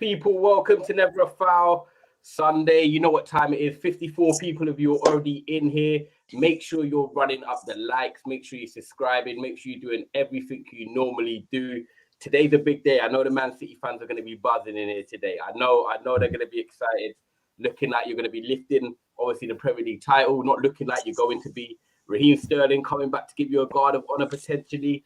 people. Welcome to Never a Foul Sunday. You know what time it is. 54 people of you are already in here. Make sure you're running up the likes. Make sure you're subscribing. Make sure you're doing everything you normally do. Today's a big day. I know the Man City fans are going to be buzzing in here today. I know they're going to be excited. Looking like you're going to be lifting, obviously, the Premier League title. Not looking like you're going to be Raheem Sterling coming back to give you a guard of honour potentially.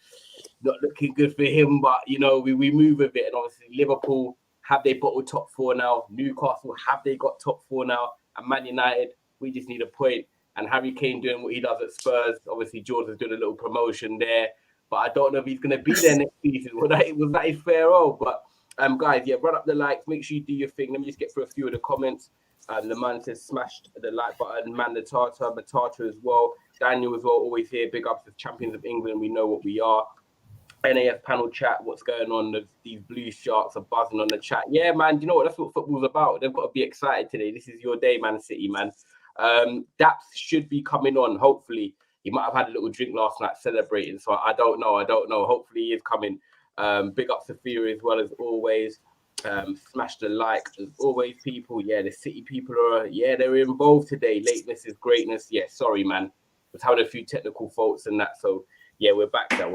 Not looking good for him, but, you know, we move a bit. And obviously, Liverpool, have they bottled top four now? Newcastle, have they got top four now? And Man United, we just need a point. And Harry Kane doing what he does at Spurs. Obviously, George is doing a little promotion there. But I don't know if he's going to be there next season. Was that his farewell? But, guys, yeah, run up the likes. Make sure you do your thing. Let me just get through a few of the comments. The man says smashed the like button. Man, Matata as well. Daniel as well, always here. Big ups to Champions of England. We know what we are. NAF panel chat, what's going on? These blue sharks are buzzing on the chat. Yeah, man, you know what? That's what football's about. They've got to be excited today. This is your day, Man City, man. Daps should be coming on, hopefully. He might have had a little drink last night celebrating, so I don't know. Hopefully he is coming. Big up Sophia as well as always. Smash the like as always, people. Yeah, the City people they're involved today. Lateness is greatness. Yeah, sorry, man. Was having a few technical faults and that, so yeah, we're back now.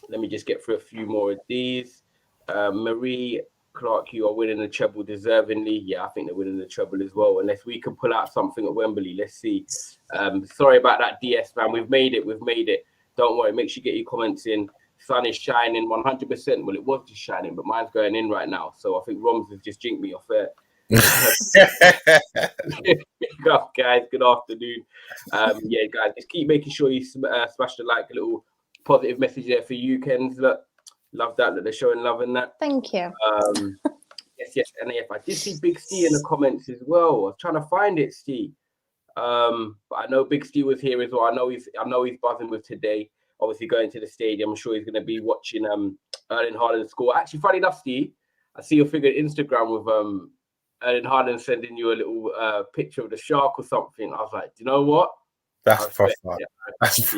Let me just get through a few more of these. Marie Clark, you are winning the treble deservingly. Yeah, I think they're winning the treble as well. Unless we can pull out something at Wembley. Let's see. Sorry about that, DS, man. We've made it. Don't worry. Make sure you get your comments in. Sun is shining 100%. Well, it was just shining, but mine's going in right now. So I think Roms has just jinked me off it. Up, guys. Good afternoon. Yeah, guys, just keep making sure you smash the like, a little positive message there for you, Kens. Look, love that they're showing love in that. Thank you. Yes, NAF. I did see Big Steve in the comments as well. I was trying to find it, Steve. But I know Big Steve was here as well. I know he's buzzing with today. Obviously going to the stadium. I'm sure he's going to be watching Erling Haaland score. Actually, funny enough, Steve, I see your figure on Instagram with Erling Haaland sending you a little picture of the shark or something. I was like, do you know what? That's proper. That's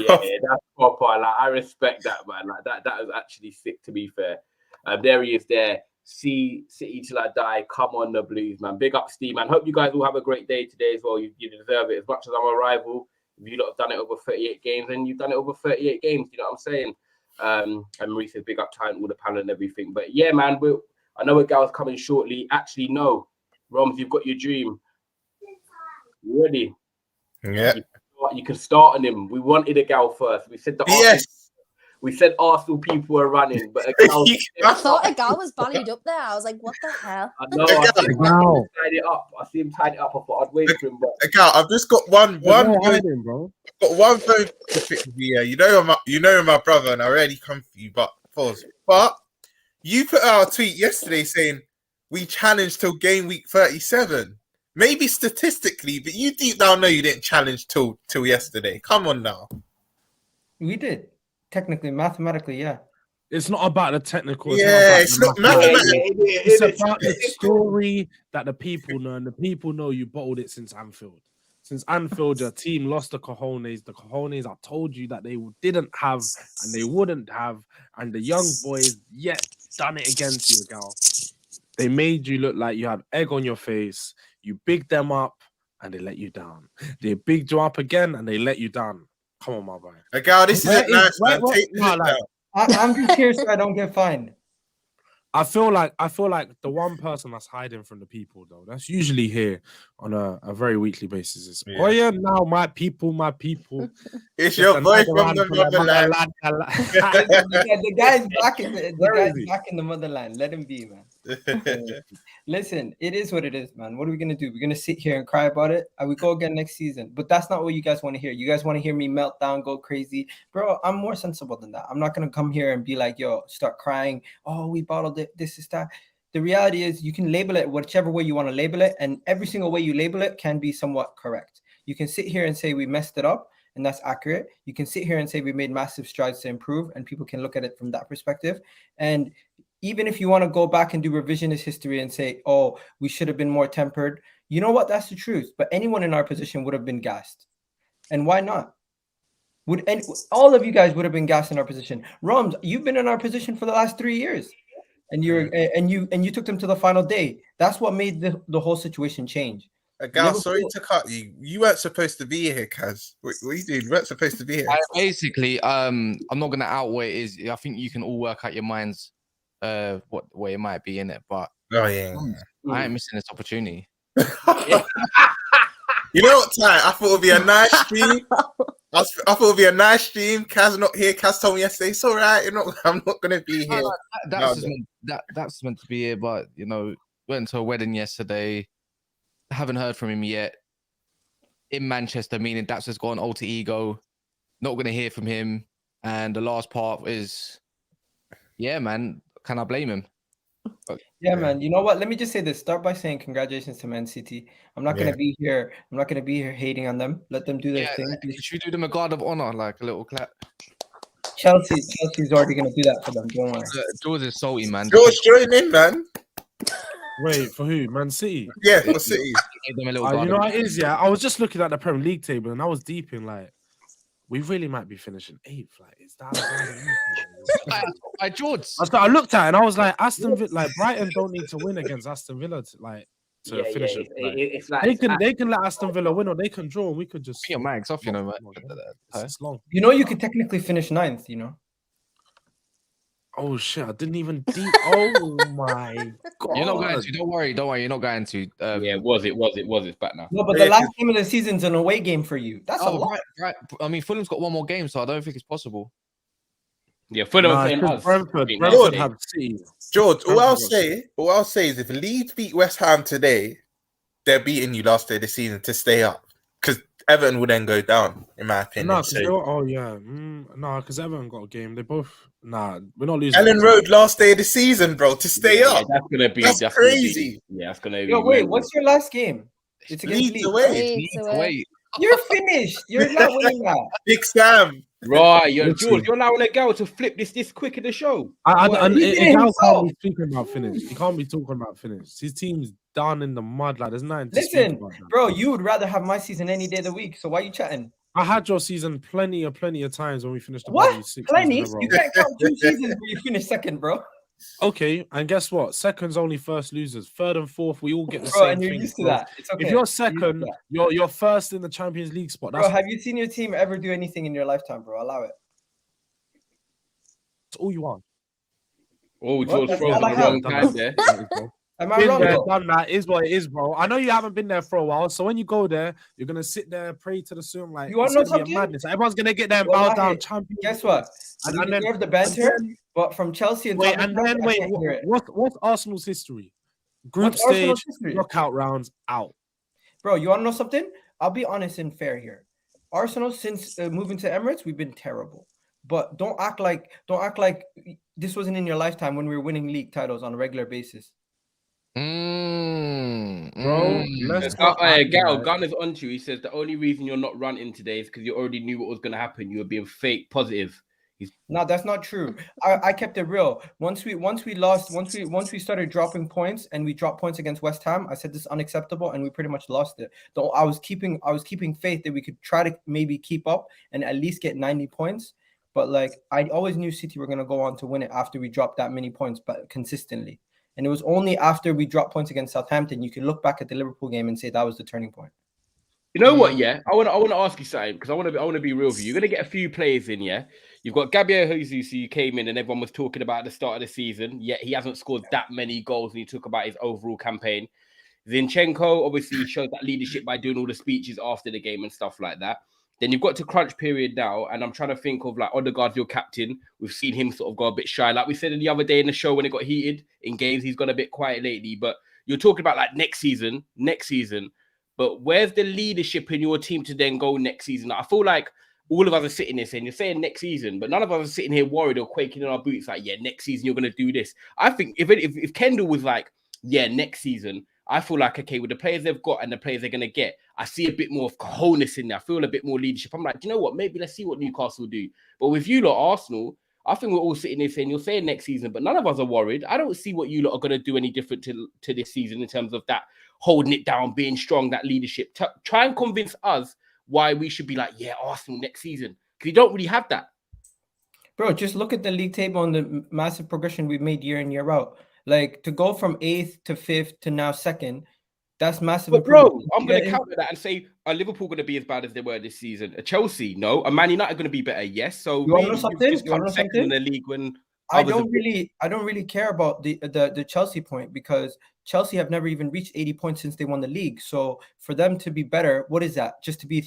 proper. Like, I respect that, man. Like that is actually sick, to be fair. There he is there. See City till I die. Come on, the Blues, man. Big up, Steve, man. Hope you guys all have a great day today as well. You deserve it. As much as I'm a rival, you lot have done it over 38 games, and you've done it over 38 games. You know what I'm saying? And Marie says big up time, all the panel and everything. But yeah, man, I know a gal's coming shortly. Actually, no. Roms, you've got your dream. You ready? Yeah. You can start on him. We wanted a gal first. We said Arsenal people were running, but a gal. I thought a gal was ballied up there. I was like, what the hell? I know. I see him tied it up. I thought I'd wait for him. But a gal, I've just got one bro. Got one phone to fit with you. You know my brother, and I already come for you. But you put out a tweet yesterday saying we challenged till game week 37. Maybe statistically, but you deep down know you didn't challenge till yesterday. Come on now. We did. Technically, mathematically, yeah. It's not about the technical. It's not mathematically. It's about the story that the people know, and the people know you bottled it since Anfield. Since Anfield, your team lost the cojones. The cojones I told you that they didn't have and they wouldn't have, and the young boys yet done it against you, gal. They made you look like you had egg on your face. You bigged them up and they let you down. They bigged you up again and they let you down. Come on, my boy. Gal, this isn't nice, man. I'm just here so I don't get fined. I feel like the one person that's hiding from the people, though, that's usually here on a very weekly basis. Is now my people. It's your boy from the motherland. The guy's back in the motherland. Let him be, man. Listen, it is what it is, man. What are we gonna do? We're gonna sit here and cry about it, and we go again next season. But that's not what you guys want to hear. You guys want to hear me melt down, go crazy, bro. I'm more sensible than that. I'm not gonna come here and be like, yo, start crying. Oh, we bottled it. This is that. The reality is, you can label it whichever way you want to label it, and every single way you label it can be somewhat correct. You can sit here and say we messed it up, and that's accurate. You can sit here and say we made massive strides to improve, and people can look at it from that perspective. And even if you want to go back and do revisionist history and say, oh, we should have been more tempered, you know what? That's the truth. But anyone in our position would have been gassed. And why not? All of you guys would have been gassed in our position. Roms, you've been in our position for the last 3 years. and you took them to the final day. That's what made the whole situation change. Gal, sorry to cut you. You weren't supposed to be here, Kaz. What are you doing? You weren't supposed to be here. Basically, I'm not gonna out what it is. I think you can all work out your minds, what way it might be in it. But I ain't missing this opportunity. You know what, Ty? I thought it'd be a nice stream. I thought it'd be a nice stream. Kaz not here. Kaz told me yesterday, it's all right. I'm not gonna be here. That's meant to be here, but went to a wedding yesterday. Haven't heard from him yet. In Manchester, meaning Daps has got an alter ego. Not going to hear from him. And the last part is, yeah, man. Can I blame him? Yeah, man. You know what? Let me just say this. Start by saying congratulations to Man City. I'm not going to be here. I'm not going to be here hating on them. Let them do their thing. Should we do them a guard of honor, like a little clap? Chelsea's already going to do that for them. Don't worry. George is salty, man. George, join in, man. Wait, for who? Man City? Yeah, for City. You know what it is, yeah? I was just looking at the Premier League table and I was deep in, like, we really might be finishing 8th. Like, is that George? I looked at it and I was like, Aston Villa, like, Brighton don't need to win against Aston Villa to finish it. It's like they can let Aston Villa win or they can draw and we could just... Your mags off, man. It's long. You could technically finish 9th, Oh shit! I didn't even deep. Oh my god! You're not going to. Don't worry. You're not going to. Yeah, it's back now. No, but the last game of the season's an away game for you. That's a lot. Right. I mean, Fulham's got one more game, so I don't think it's possible. Yeah, Fulham playing us. Brentford have City. George, all I'll say is if Leeds beat West Ham today, they're beating you last day of the season to stay up. Because Everton will then go down, in my opinion. Because Everton got a game. They both... we're not losing. Ellen Road last day of the season, bro, to stay up. That's gonna be crazy. That's gonna be. Yo, wait, what's your last game? It's against Leeds away. You're finished. You're not winning that. Big Sam. Right, George, you're allowing a girl to flip this quick in the show. Can't be speaking about finish. He can't be talking about finish. His team's down in the mud. Like there's nothing. Listen, bro, you would rather have my season any day of the week. So why are you chatting? I had your season plenty of times when we finished the what? Plenty? You can't count 2 seasons where you finish second, bro. Okay, and guess what? Second's only first losers. Third and fourth, we all get the same. And you're used to that. It's okay. If you're second, you're first in the Champions League spot. Bro, have you seen your team ever do anything in your lifetime, bro? Allow it. That's all you want. Oh, George froze on the wrong time there. Am I wrong? Done that is what it is, bro. I know you haven't been there for a while, so when you go there, you're gonna sit there, pray to the sun, like you want to know something? Madness. Everyone's gonna get there and bow down. Champion. Guess what? And deserve the banter, but from Chelsea and what's Arsenal's history? Group stage, knockout rounds, out. Bro, you want to know something? I'll be honest and fair here. Arsenal, since moving to Emirates, we've been terrible. But don't act like this wasn't in your lifetime when we were winning league titles on a regular basis. Bro, Gun is on to you. He says the only reason you're not running today is because you already knew what was going to happen. You were being fake positive. No, that's not true. I kept it real. Once we started dropping points and we dropped points against West Ham, I said this is unacceptable and we pretty much lost it. Though I was keeping faith that we could try to maybe keep up and at least get 90 points. But like I always knew City were gonna go on to win it after we dropped that many points, but consistently. And it was only after we dropped points against Southampton you could look back at the Liverpool game and say that was the turning point. You know what? Yeah, I want to ask you something because I want to be real with you. You're gonna get a few players in, yeah. You've got Gabriel Jesus, who came in and everyone was talking about at the start of the season. Yet he hasn't scored that many goals, and he talked about his overall campaign. Zinchenko obviously showed that leadership by doing all the speeches after the game and stuff like that. Then you've got to crunch period now, and I'm trying to think of like Odegaard, your captain. We've seen him sort of go a bit shy. Like we said the other day in the show when it got heated in games, he's gone a bit quiet lately. But you're talking about like next season. But where's the leadership in your team to then go next season? I feel like all of us are sitting there saying, you're saying next season, but none of us are sitting here worried or quaking in our boots like, yeah, next season you're going to do this. I think if Kendall was like, yeah, next season, I feel like, okay, with the players they've got and the players they're going to get, I see a bit more of cojones in there. I feel a bit more leadership. I'm like, you know what? Maybe let's see what Newcastle do. But with you lot, Arsenal, I think we're all sitting there saying, you're saying next season, but none of us are worried. I don't see what you lot are going to do any different to this season in terms of that holding it down, being strong, that leadership. Try and convince us why we should be like, yeah, Arsenal next season. Because you don't really have that. Bro, just look at the league table and the massive progression we've made year in, year out. Like to go from 8th to 5th to now 2nd, that's massive. But bro, improvement. I'm going to counter that and say, are Liverpool going to be as bad as they were this season? A Chelsea, no. A Man United going to be better, yes. So You want to know really, something? just You want come to know second in something? the league when I don't really care about the Chelsea point, because Chelsea have never even reached 80 points since they won the league. So for them to be better, what is that? Just to be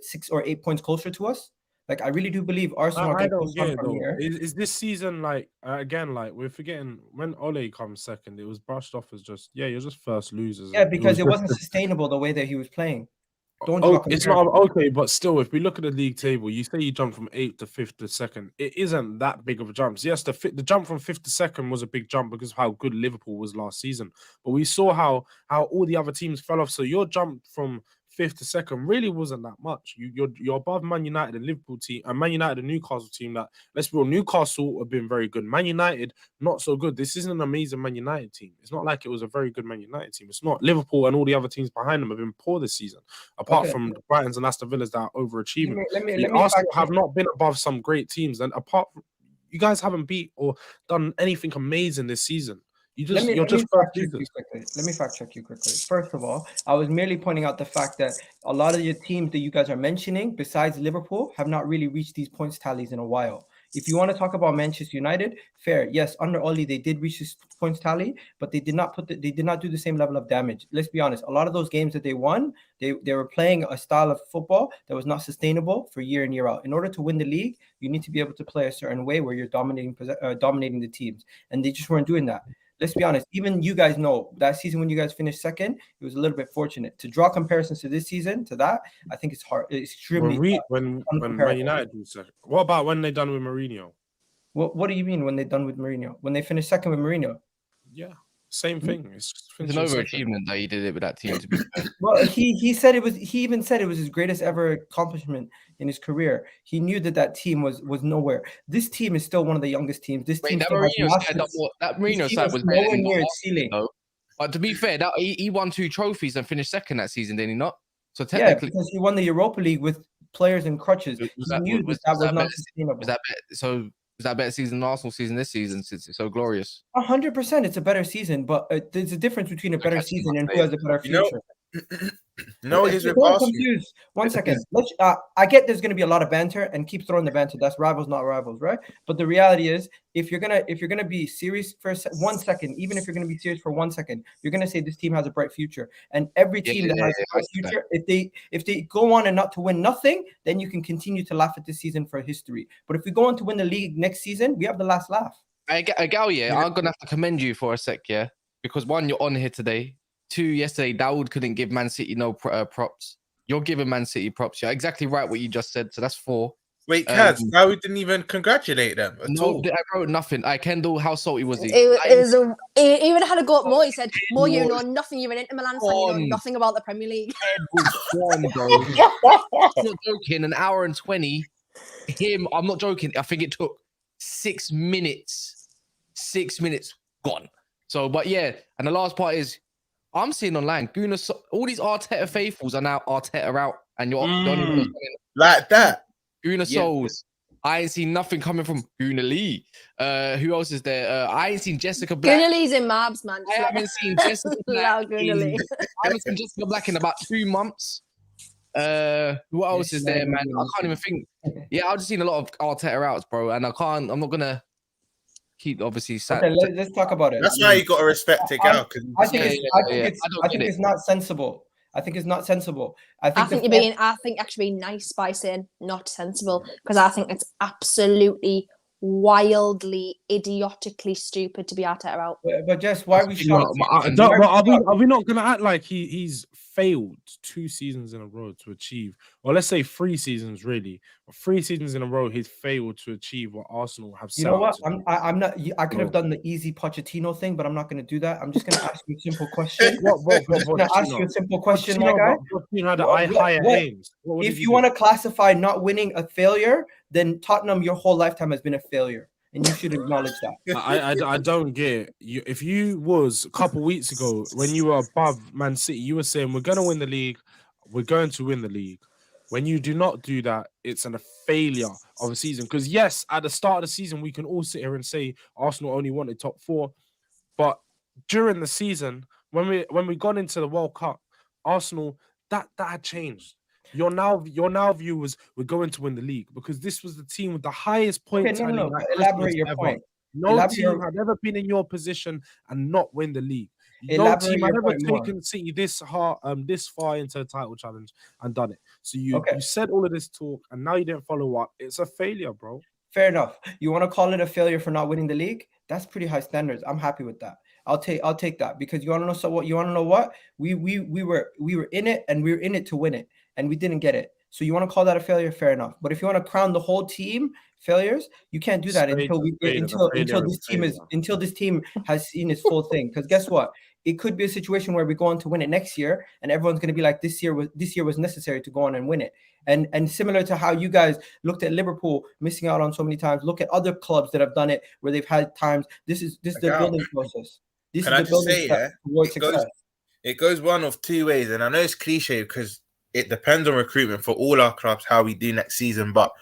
6 or 8 points closer to us? Like, I really do believe Arsenal are I going to don't get it from though. here. Is this season like again? Like we're forgetting when Ole comes second, it was brushed off as just you're just first losers. Yeah, because it was wasn't sustainable the way that he was playing. Don't Oh, draw it's comparisons. not okay, but still, if we look at the league table, you say you jumped from 8th to 5th to 2nd. It isn't that big of a jump. Yes, the jump from 5th to 2nd was a big jump because of how good Liverpool was last season. But we saw how all the other teams fell off. So your jump from 5th to 2nd really wasn't that much. You're above Man United and Liverpool team, and Man United and Newcastle team. That, let's be real, Newcastle have been very good. Man United not so good. This isn't an amazing Man United team. It's not like it was a very good Man United team. It's not. Liverpool and all the other teams behind them have been poor this season. Apart from the Brightons and Aston Villas that are overachieving. Let me Arsenal have not been above some great teams. And apart from, you guys haven't beat or done anything amazing this season. Let me fact check you quickly. First of all, I was merely pointing out the fact that a lot of your teams that you guys are mentioning, besides Liverpool, have not really reached these points tallies in a while. If you want to talk about Manchester United, fair. Yes, under Oli, they did reach this points tally, but they did not do the same level of damage. Let's be honest. A lot of those games that they won, they were playing a style of football that was not sustainable for year in, year out. In order to win the league, you need to be able to play a certain way where you're dominating the teams, and they just weren't doing that. Let's be honest, even you guys know that season when you guys finished second, it was a little bit fortunate. To draw comparisons to this season to that, I think it's hard. It's extremely when Man United do second. What about when they done with Mourinho? What do you mean when they done with Mourinho? When they finished second with Mourinho? Yeah, same thing. It's an overachievement that he did it with that team. To be fair. Well, he said it was. He even said it was his greatest ever accomplishment in his career. He knew that team was nowhere. This team is still one of the youngest teams. This team that still Mourinho side was nowhere near its ceiling. But to be fair, he won 2 trophies and finished second that season, did he not? So technically, because he won the Europa League with players in crutches. He knew that was not sustainable. Was that better season than Arsenal season this season since it's so glorious? 100%, it's a better season, but there's a difference between a better season and who has a better future. No, he's confused. 1 second. I get there's going to be a lot of banter, and keep throwing the banter. That's rivals, not rivals, right? But the reality is, if you're gonna be serious for 1 second, even if you're gonna be serious for 1 second, you're gonna say this team has a bright future. And every team that has a bright future, if they go on and not to win nothing, then you can continue to laugh at this season for history. But if we go on to win the league next season, we have the last laugh. I'm gonna have to commend you for a sec, because 1, you're on here today. 2, yesterday, Dawood couldn't give Man City no props. You're giving Man City props. You're exactly right what you just said. So that's 4. Wait, Kaz, Dawood didn't even congratulate them at all. I wrote nothing. Kendall, how salty was he? He even had a go at Mo. He said, Mo, you know nothing. You're an Inter Milan fan. You know nothing about the Premier League. Bro. I'm not joking. An hour and 20. I'm not joking. I think it took 6 minutes. 6 minutes gone. So, but yeah. And the last part is, I'm seeing online, all these Arteta faithfuls are now Arteta out, and you're like that. Guna Souls. I ain't seen nothing coming from Guna Lee. Who else is there? I ain't seen Jessica Black. Guna Lee's in Mabs, man. I haven't seen Jessica Black. I haven't seen Jessica Black in about 2 months. What else is there, man? I can't even think. Yeah, I've just seen a lot of Arteta outs, bro, and I'm not gonna keep obviously. Okay, let's talk about it. That's why you got to respect it, Gal. I think it's not sensible. I think it's not sensible. I think actually being nice by saying not sensible, because I think it's absolutely wildly, idiotically stupid to be Arteta out. But just why are we shocked? Are we not going to act like he's failed 2 seasons in a row to achieve, or let's say 3 seasons really, 3 seasons in a row he's failed to achieve what Arsenal have. You know what? I'm not. I could have done the easy Pochettino thing, but I'm not going to do that. I'm just going to ask you a simple question. My guy. If you want to classify not winning a failure, then Tottenham your whole lifetime has been a failure, and you should acknowledge that. I don't get you. If you was a couple weeks ago when you were above Man City, you were saying we're going to win the league, we're going to win the league. When you do not do that, it's a failure of a season. Because yes, at the start of the season, we can all sit here and say Arsenal only wanted top 4. But during the season, when we got into the World Cup, Arsenal that had changed. Your now view was we're going to win the league because this was the team with the highest point Okay, tally. no. Like Elaborate Christmas your ever. point. No Elaborate team had ever been in your position and not win the league. No Elaborate team had your ever point more. taken City this far into a title challenge and done it. So you Okay. said all of this talk and now you didn't follow up. It's a failure, bro. Fair enough. You want to call it a failure for not winning the league? That's pretty high standards. I'm happy with that. I'll take that because you want to know what you want to know what we were in it and we were in it to win it and we didn't get it. So you want to call that a failure? Fair enough. But if you want to crown the whole team failures, you can't do that until this team has seen its full thing. Because guess what? It could be a situation where we go on to win it next year, and everyone's going to be like, this year was necessary to go on and win it. And similar to how you guys looked at Liverpool missing out on so many times, look at other clubs that have done it where they've had times. This is the building process. This Can is I the just building say, towards success. It goes one of two ways, and I know it's cliche because it depends on recruitment for all our clubs, how we do next season. But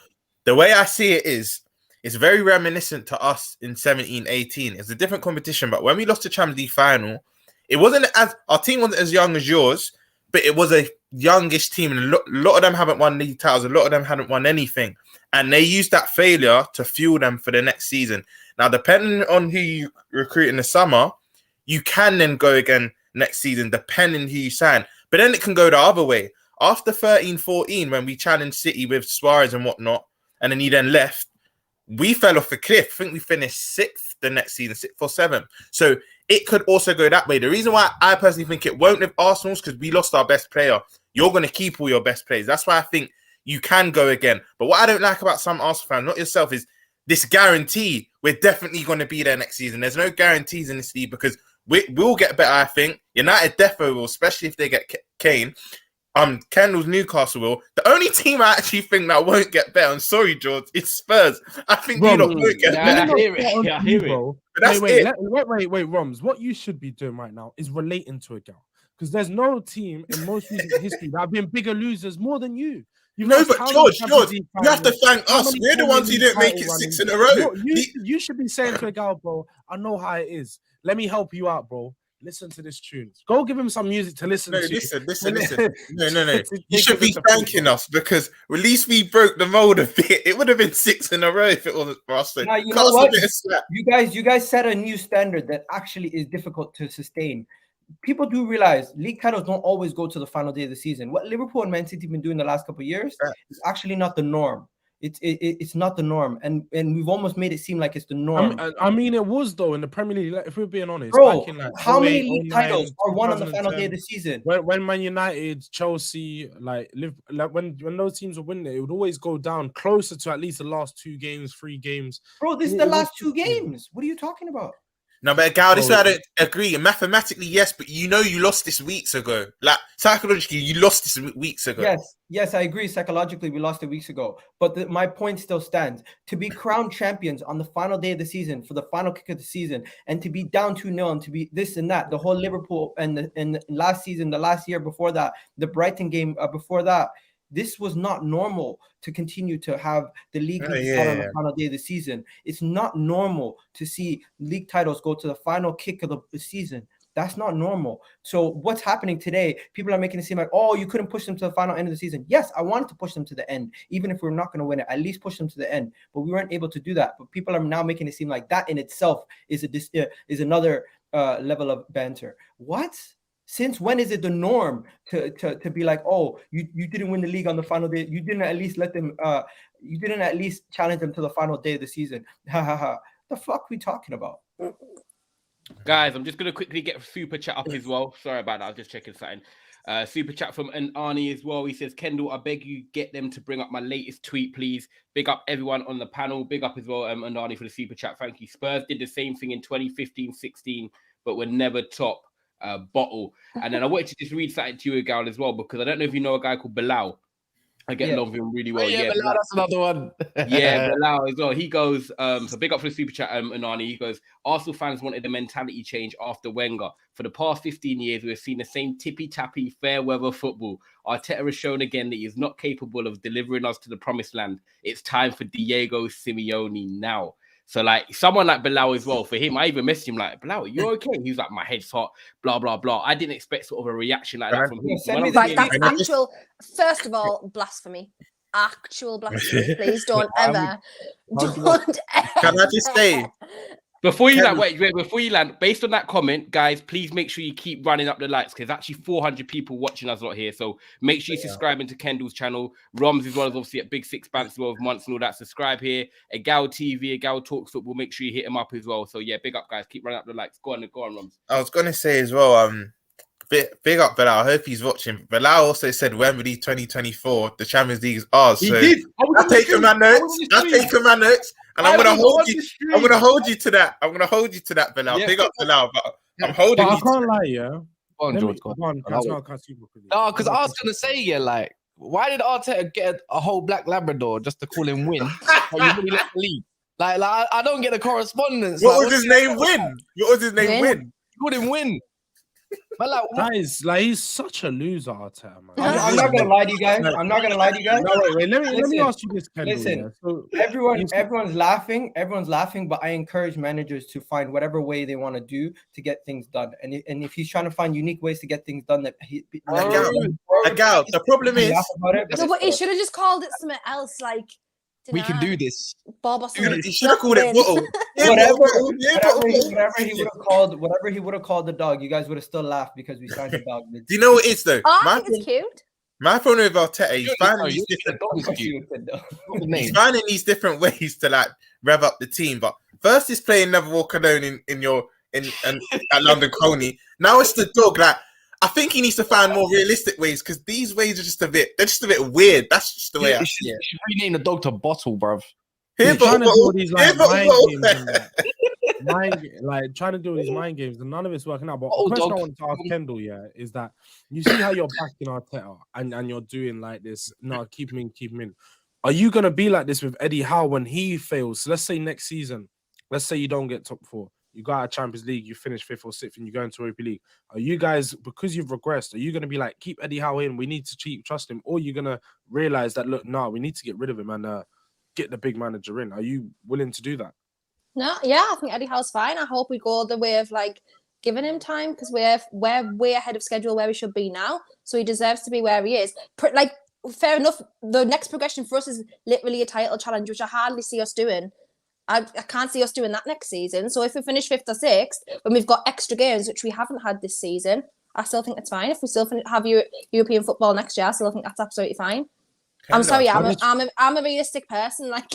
the way I see it is, it's very reminiscent to us in 17-18. It's a different competition, but when we lost the Champions League final, it wasn't as our team wasn't as young as yours, but it was a youngish team, and a lot of them haven't won league titles. A lot of them hadn't won anything, and they used that failure to fuel them for the next season. Now, depending on who you recruit in the summer, you can then go again next season, depending who you sign. But then it can go the other way. After 13-14, when we challenged City with Suarez and whatnot, and then he then left, we fell off a cliff. I think we finished 6th the next season, 6th or 7th. So it could also go that way. The reason why I personally think it won't with Arsenal is because we lost our best player. You're going to keep all your best players. That's why I think you can go again. But what I don't like about some Arsenal fans, not yourself, is this guarantee we're definitely going to be there next season. There's no guarantees in this league because we'll get better, I think. United defo will, especially if they get Kane. Kendall's Newcastle will. The only team I actually think that won't get better, I'm sorry, George, it's Spurs. I think you don't won't get better. I hear it. Wait, Roms. What you should be doing right now is relating to a girl. Because there's no team in most recent history that have been bigger losers more than you. No, but George, you have to thank us. We're the ones who didn't make it 6 in a row. You should be saying to a girl, bro, I know how it is. Let me help you out, bro. Listen to this tune. Go give him some music to listen to. Listen. No. You should be thanking us because at least we broke the mold a bit. It would have been 6 in a row if it wasn't for us. Now, you know what? You guys set a new standard that actually is difficult to sustain. People do realize league titles don't always go to the final day of the season. What Liverpool and Man City have been doing the last couple of years is actually not the norm. It's not the norm, and we've almost made it seem like it's the norm. I mean, it was though in the Premier League. If we're being honest, bro, how many league titles are won on the final day of the season? When Man United, Chelsea, when those teams were winning, it would always go down closer to at least the last 2 games, 3 games. Bro, this is the last 2 games. What are you talking about? No, but Gal, this is why I don't agree. Mathematically, yes, but you lost this weeks ago. Like, psychologically, you lost this weeks ago. Yes, I agree. Psychologically, we lost it weeks ago. But my point still stands. To be crowned champions on the final day of the season, for the final kick of the season, and to be down 2-0, and to be this and that, the whole Liverpool and last season, the last year before that, the Brighton game before that, this was not normal to continue to have the league on the final day of the season. It's not normal to see league titles go to the final kick of the season. That's not normal. So what's happening today, people are making it seem like, oh, you couldn't push them to the final end of the season. Yes, I wanted to push them to the end. Even if we're not going to win it, at least push them to the end. But we weren't able to do that. But people are now making it seem like that in itself is another level of banter. What? Since when is it the norm to be like, oh, you didn't win the league on the final day? You didn't at least let them. You didn't at least challenge them to the final day of the season. Ha ha ha! The fuck we talking about? Guys, I'm just gonna quickly get super chat up as well. Sorry about that. I was just checking something. Super chat from Arnie as well. He says, Kendall, I beg you get them to bring up my latest tweet, please. Big up everyone on the panel. Big up as well, Arnie, for the super chat. Thank you. Spurs did the same thing in 2015-16, but were never top. Bottle. And then I wanted to just read something to you, Gal, as well, because I don't know if you know a guy called Bilal. I get along with him really well. Bilal, that's another one. Bilal as well. He goes, so big up for the super chat, Anani. He goes, Arsenal fans wanted a mentality change after Wenger. For the past 15 years, we've seen the same tippy-tappy, fair weather football. Arteta has shown again that he is not capable of delivering us to the promised land. It's time for Diego Simeone now. So like someone like Bilal as well, for him, I even messaged him like, Bilal, you okay? He was like, my head's hot, blah, blah, blah. I didn't expect sort of a reaction like that from him. Right, that's actual, first of all, blasphemy. Actual blasphemy. Please don't ever. Don't ever. Can I just say, before you land, based on that comment, guys, please make sure you keep running up the likes because actually 400 people watching us lot here. So make sure you subscribe into Kendall's channel. Roms as well as obviously at Big Six Bands 12 months and all that. Subscribe here. Egal TV, Egal Talks Football. Make sure you hit him up as well. So yeah, big up, guys. Keep running up the likes. Go on, Roms. I was gonna say as well, big up Bilal. I hope he's watching. Bilal also said Wembley 2024, the Champions League is ours. He so did. I've taken my notes. And I'm gonna hold you. I'm gonna hold you to that. I'm gonna hold you to that, Bilal. Yeah. Big up Bilal, but I'm holding But I you. can't lie, yeah. Go on, George. Go on. No, because I was gonna say, yeah, like, why did Arteta get a whole black Labrador just to call him Win? Like, you really left the league. Like I don't get the correspondence. What like, was his name? Win. What was his name? Win. You called him Win. But like, guys, like he's such a loser, Arteta, man. I'm not gonna lie to you guys. I'm not gonna lie to you guys. No, wait. Let me ask you this, Kendall. Listen, yeah? So, everyone's laughing. Everyone's laughing, but I encourage managers to find whatever way they want to do to get things done. And if he's trying to find unique ways to get things done, that the problem is, so what, he should have just called it something else, like we can do this. He should have called it bottle. Whatever he would have called the dog, you guys would have still laughed because we signed the dog. Do you know what it is though? I think it's cute. My problem with Arteta, he's finding these different ways to like rev up the team. But first, he's playing Never Walk Alone at London Colney. Now it's the dog. Like I think he needs to find more realistic ways because these ways are just a bit weird. That's just the way I see it. You should rename the dog to Bottle, bruv. Trying to do all these like mind games, and none of it's working out. But the question I want to ask Kendall, is that you see how you're backing Arteta and you're doing like this. No, keep him in. Are you gonna be like this with Eddie Howe when he fails? So let's say next season, let's say you don't get top 4. You got out of Champions League, you finish 5th or 6th, and you go into Europa League. Are you guys, because you've regressed, are you going to be like, keep Eddie Howe in, we need to trust him? Or are you going to realize that, look, no, we need to get rid of him and get the big manager in? Are you willing to do that? No, yeah, I think Eddie Howe's fine. I hope we go the way of like giving him time because we're way ahead of schedule where we should be now. So he deserves to be where he is. Like, fair enough. The next progression for us is literally a title challenge, which I hardly see us doing. I can't see us doing that next season. So if we finish 5th or 6th, when we've got extra games, which we haven't had this season, I still think it's fine. If we still have European football next year, I still think that's absolutely fine. I'm sorry, I'm a realistic person. Like,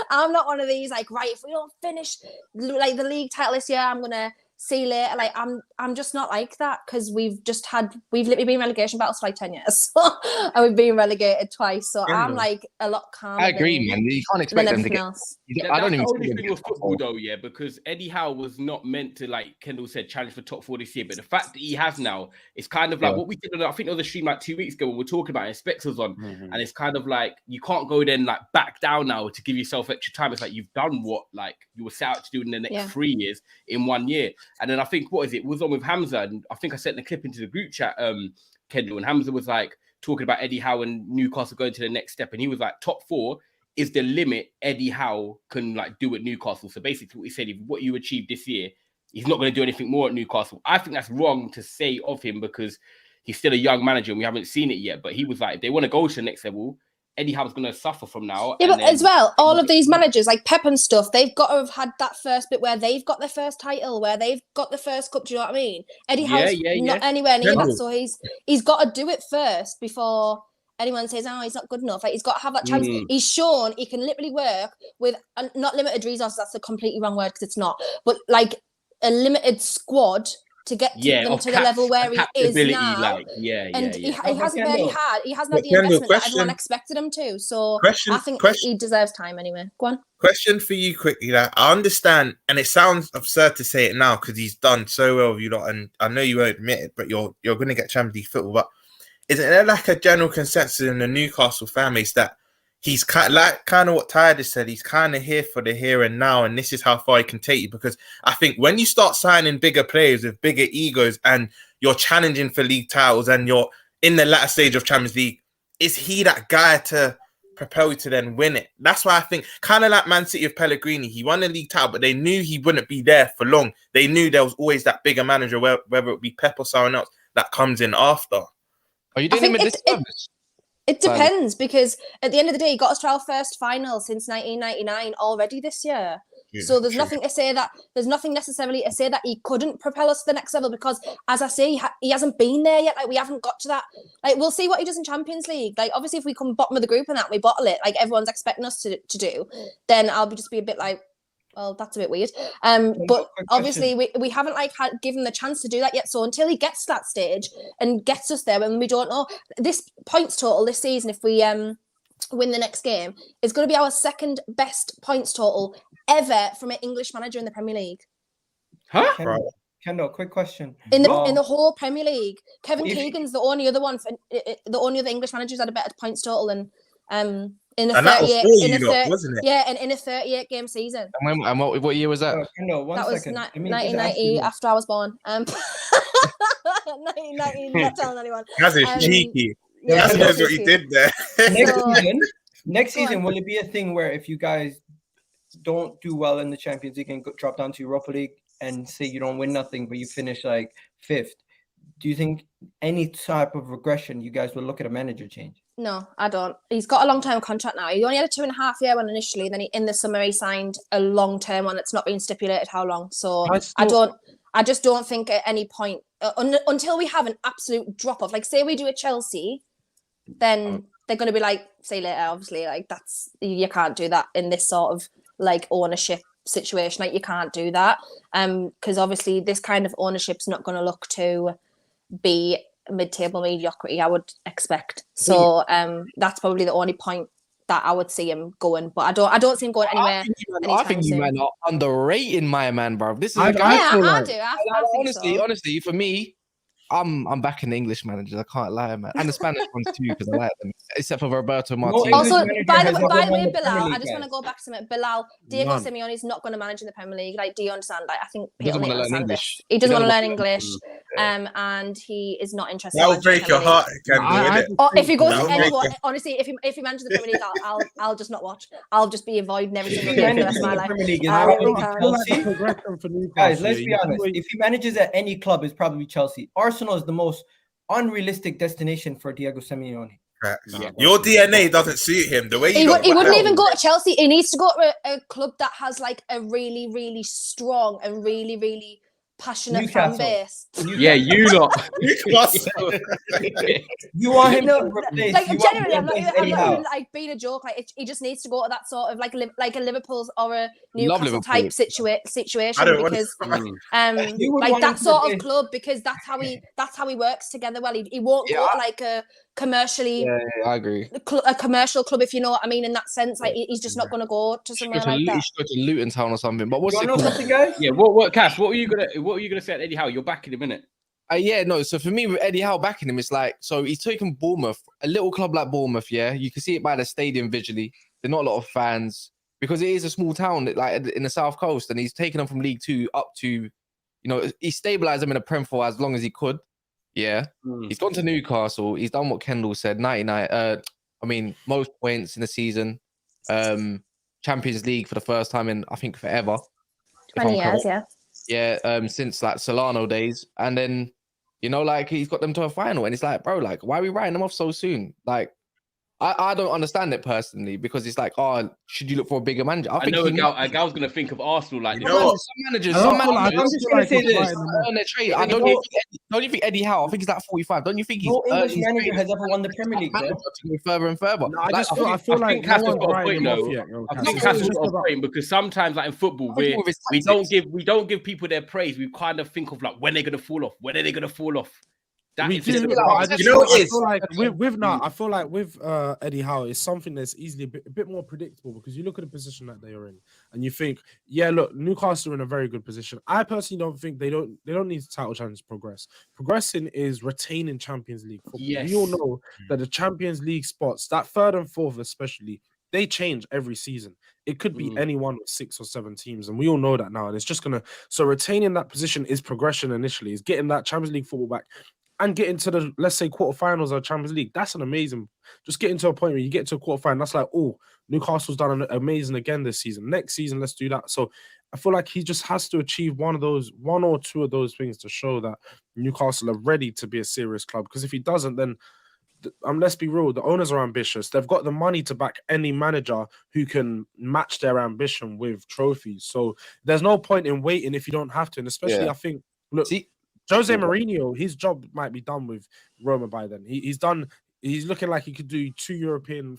I'm not one of these like, right, if we don't finish like the league title this year, I'm gonna see you later. Like, I'm just not like that because we've literally been in relegation battles for like 10 years, and we've been relegated twice. So I'm like a lot calmer. I agree, man. You can't expect them to get. I don't even think it was football though, because Eddie Howe was not meant to, like Kendall said, challenge for top 4 this year. But the fact that he has now, it's kind of like what we did. I think on the stream like 2 weeks ago, when we were talking about it, Specs was on, and it's kind of like you can't go then like back down now to give yourself extra time. It's like you've done what like you were set out to do in the next 3 years in 1 year. And then I think, was on with Hamza, and I think I sent the clip into the group chat, Kendall, and Hamza was like talking about Eddie Howe and Newcastle going to the next step, and he was like, top 4 is the limit Eddie Howe can like do at Newcastle. So basically what he said, if what you achieved this year, he's not going to do anything more at Newcastle. I think that's wrong to say of him because he's still a young manager and we haven't seen it yet, but he was like, if they want to go to the next level, Eddie Howe's going to suffer from now. Yeah, but as well, all of these managers, like Pep and stuff, they've got to have had that first bit where they've got their first title, where they've got the first cup. Do you know what I mean? Eddie Howe's not anywhere near that, so he's got to do it first before anyone says, "Oh, he's not good enough." Like he's got to have that chance. He's shown he can literally work with not limited resources. That's a completely wrong word because it's not, but like a limited squad to get them to the level where he is now. He hasn't really had the investment that everyone expected him to. So I think he deserves time anyway. Go on. Question for you quickly. Like, I understand, and it sounds absurd to say it now because he's done so well with you lot, and I know you won't admit it, but you're going to get Champions League football. But isn't there like a general consensus in the Newcastle fan base that he's kind of what Ty just said, he's kind of here for the here and now, and this is how far he can take you? Because I think when you start signing bigger players with bigger egos and you're challenging for league titles and you're in the latter stage of Champions League, is he that guy to propel you to then win it. That's why I think, kind of like Man City of Pellegrini, he won the league title, but they knew he wouldn't be there for long. They knew there was always that bigger manager, whether it be Pep or someone else, that comes in after. Are you doing him a disservice? It depends, because at the end of the day, he got us to our first final since 1999 already this year. Yeah, so there's true. nothing to say that there's nothing necessarily to say that he couldn't propel us to the next level, because, as I say, he hasn't been there yet. Like, we haven't got to that. Like, we'll see what he does in Champions League. Like, obviously, if we come bottom of the group and that we bottle it, like everyone's expecting us to do, then I'll just be a bit like, well, that's a bit weird. But obviously we haven't given the chance to do that yet. So until he gets to that stage and gets us there, and we don't know, this points total this season, if we win the next game, is going to be our second best points total ever from an English manager in the Premier League. Huh? Kendall, quick question. In the whole Premier League, Kevin Keegan's the only other one the only other English manager who's had a better points total than in a 38 game season. And what year was that? No, that was 1990 after I was born. 1990, not telling anyone. That's cheeky. That's what he did there. Next season, will it be a thing where if you guys don't do well in the Champions League and drop down to Europa League and say you don't win nothing, but you finish like 5th, do you think any type of regression you guys will look at a manager change? No, I don't. He's got a long-term contract now. He only had a 2.5-year one initially. Then in the summer he signed a long-term one that's not been stipulated how long. So I just don't think at any point until we have an absolute drop-off. Like, say we do a Chelsea, then they're going to be like, see you later. Obviously, like, you can't do that in this sort of like ownership situation. Like, you can't do that because obviously this kind of ownership's not going to look to be mid-table mediocrity, I would expect. So that's probably the only point that I would see him going. But I don't see him going anywhere. I think you man are underrating my man, bro. This is I do. I think honestly, for me, I'm back in the English managers. I can't lie, man, and the Spanish ones too because I like them, except for Roberto Martinez. Also, by the way, Bilal, I just want to go back to something. Bilal, Diego Simeone is not going to manage in the Premier League. Like, do you understand? Like, I think people need to understand this. He doesn't want to learn English, and he is not interested. That will break your heart, if he goes to anyone, honestly, if he manages the Premier League, I'll just not watch. I'll just be avoiding every single game for the rest of my life. Guys, let's be honest. If he manages at any club, it's probably Chelsea. Arsenal is the most unrealistic destination for Diego Simeone. Your DNA doesn't suit him. The way he wouldn't even go to Chelsea. He needs to go to a club that has like a really, really strong and really, really passionate fan base. Yeah, you lot. You want him to replace? Like, genuinely, I'm not even like being a joke. Like, he just needs to go to that sort of like a Liverpool's or a Newcastle type situation because like that sort of club, because that's how he works together well. He won't go to like a commercially. Yeah, I agree. A commercial club, if you know what I mean, in that sense. Like, he's just not going to go to somewhere like that. He should go to Luton Town or something. But what's it called? Guys? Yeah. What, Cass? What were you gonna say at Eddie Howe? You're back in a minute. So for me with Eddie Howe backing him, it's like, so he's taken Bournemouth, a little club like Bournemouth. Yeah, you can see it by the stadium visually. They're not a lot of fans because it is a small town, like in the South Coast, and he's taken them from League Two up to, he stabilized them in the Prem for as long as he could. Yeah, he's gone to Newcastle. He's done what Kendall said, 99. Most points in the season. Champions League for the first time in, I think, forever. 20 years, yeah. Yeah, since like Solano days, and then he's got them to a final, and it's like, bro, like, why are we writing them off so soon? Like, I don't understand it personally because it's like, should you look for a bigger manager? I know a gal's gonna think of Arsenal like this. Some managers. I'm just gonna say this. Don't you think Eddie Howe? I think he's like 45. Don't you think he's English manager has ever won the Premier League? To go further and further. No, I feel like Castle's got a point though. I think Castle's got a point because sometimes, like in football, we don't give people their praise. We kind of think of like when they're gonna fall off. When are they gonna fall off? I feel like with Eddie Howe, it's something that's easily a bit more predictable because you look at the position that they are in and you think, look, Newcastle are in a very good position. I personally don't think they don't need title challenge to progress. Progressing is retaining Champions League football. Yes. We all know that the Champions League spots, that 3rd and 4th especially, they change every season. It could be any one of 6 or 7 teams, and we all know that now. And it's just so retaining that position is progression initially, is getting that Champions League football back. and get into the, let's say, quarterfinals of Champions League. That's an amazing. Just getting to a point where you get to a quarterfinal. That's like, oh, Newcastle's done amazing again this season. Next season, let's do that. So I feel like he just has to achieve one or two of those things to show that Newcastle are ready to be a serious club. Because if he doesn't, then let's be real, the owners are ambitious. They've got the money to back any manager who can match their ambition with trophies. So there's no point in waiting if you don't have to. And especially, I think, look, Jose Mourinho, his job might be done with Roma by then. He's looking like he could do 2 European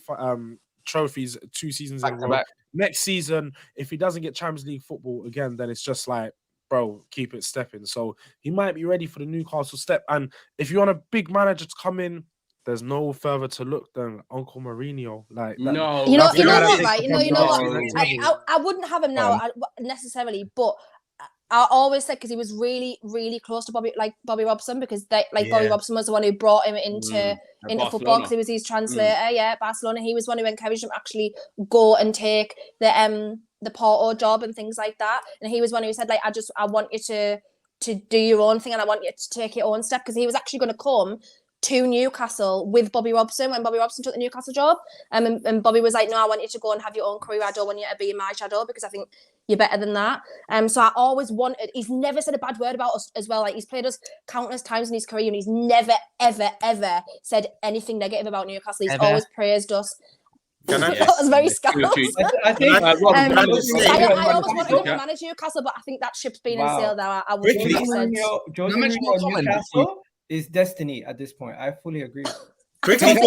trophies 2 seasons in a row. Next season, if he doesn't get Champions League football again, then it's just like, bro, keep it stepping. So he might be ready for the Newcastle step. And if you want a big manager to come in, there's no further to look than Uncle Mourinho. Like, you know what, right? You know what? I wouldn't have him now necessarily, but I always said, because he was really, really close to Bobby Robson, because Bobby Robson was the one who brought him into football, because he was his translator. Barcelona. He was one who encouraged him to actually go and take the Porto job and things like that. And he was one who said, like, I want you to do your own thing, and I want you to take your own step, because he was actually going to come to Newcastle with Bobby Robson when Bobby Robson took the Newcastle job. And Bobby was like, no, I want you to go and have your own career. I don't want you to be in my shadow, because I think you're better than that. So I always wanted, he's never said a bad word about us as well. Like, he's played us countless times in his career, and he's never, ever, ever said anything negative about Newcastle. He's always praised us. That was very scout. I think I always wanted him to manage Newcastle, but I think that ship's been in sail now. I would Jose Mourinho Newcastle is destiny at this point. I fully agree. Quickly for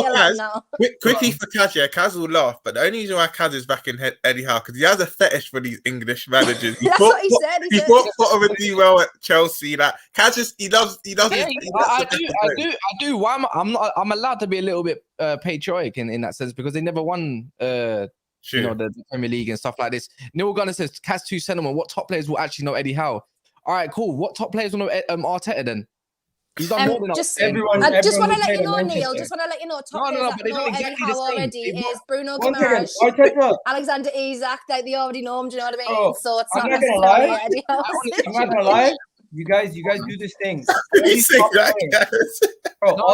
Kaz, Kaz will laugh, but the only reason why Kaz is back in Eddie Howe, because he has a fetish for these English managers. That's what he said. He thought Potter would do well at Chelsea. Like, Kaz just he does. I do. Why I'm allowed to be a little bit patriotic in that sense, because they never won the Premier League and stuff like this. Neil Gunner says, Kaz 2 Sentiment, what top players will actually know Eddie Howe? All right, cool. What top players will know Arteta then? He's done more than I just want to let you know, Neil. Just want to let you know, top players that know Eddie Howe already is Bruno Guimaraes, Alexander Isak. Like, they already know him. Do you know what I mean? So it's not necessarily Eddie Howe. I'm not gonna lie. You guys do this thing. All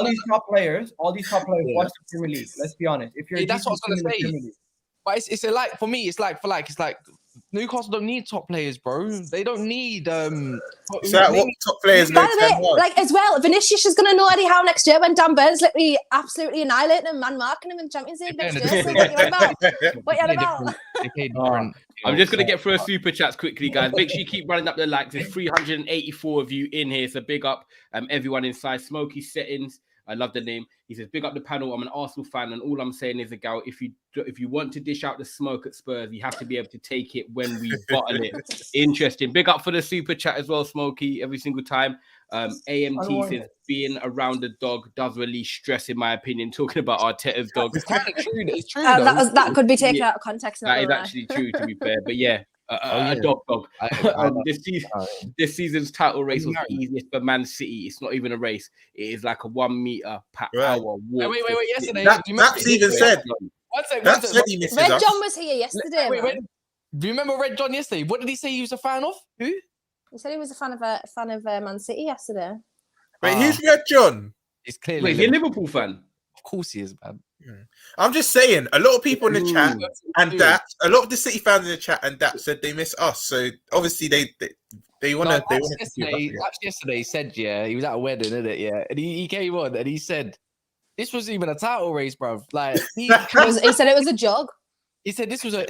these top players watch the Premier League. Let's be honest. If you're that's what I was gonna say. But it's like, for me, it's like Newcastle don't need top players, bro. They don't need what top players? By the way, like, as well, Vinicius is gonna know Eddie Howe next year when Dan Burns literally absolutely annihilating him, man marking him in the Champions League next year. So what you about? I'm just gonna get through a super chats quickly, guys. Make sure you keep running up the likes. There's 384 of you in here, so big up everyone inside. Smokey Settings, I love the name. He says, big up the panel. I'm an Arsenal fan, and all I'm saying is, if you want to dish out the smoke at Spurs, you have to be able to take it when we bottle it. Interesting. Big up for the super chat as well, Smokey, every single time. AMT says, being around the dog does release stress, in my opinion. Talking about Arteta's dog. It's true. That could be taken out of context. That is actually true, to be fair. But yeah. A dog. This season's title race was the easiest for Man City. It's not even a race. It is like a 1 meter per hour walk. Wait. Yesterday, that's even said. Red John was here yesterday. Do you remember Red John yesterday? What did he say he was a fan of? Who? He said he was a fan of Man City yesterday. Wait, who's Red John? He's clearly. Wait, is he a Liverpool fan? Of course he is, man. I'm just saying, a lot of people in the chat and Daps, a lot of the City fans in the chat and Daps said they miss us. So obviously they want to. Yesterday he said, he was at a wedding, isn't it? Yeah, and he came on and he said, "This wasn't even a title race, bro." Like he said it was a jog. He said this was a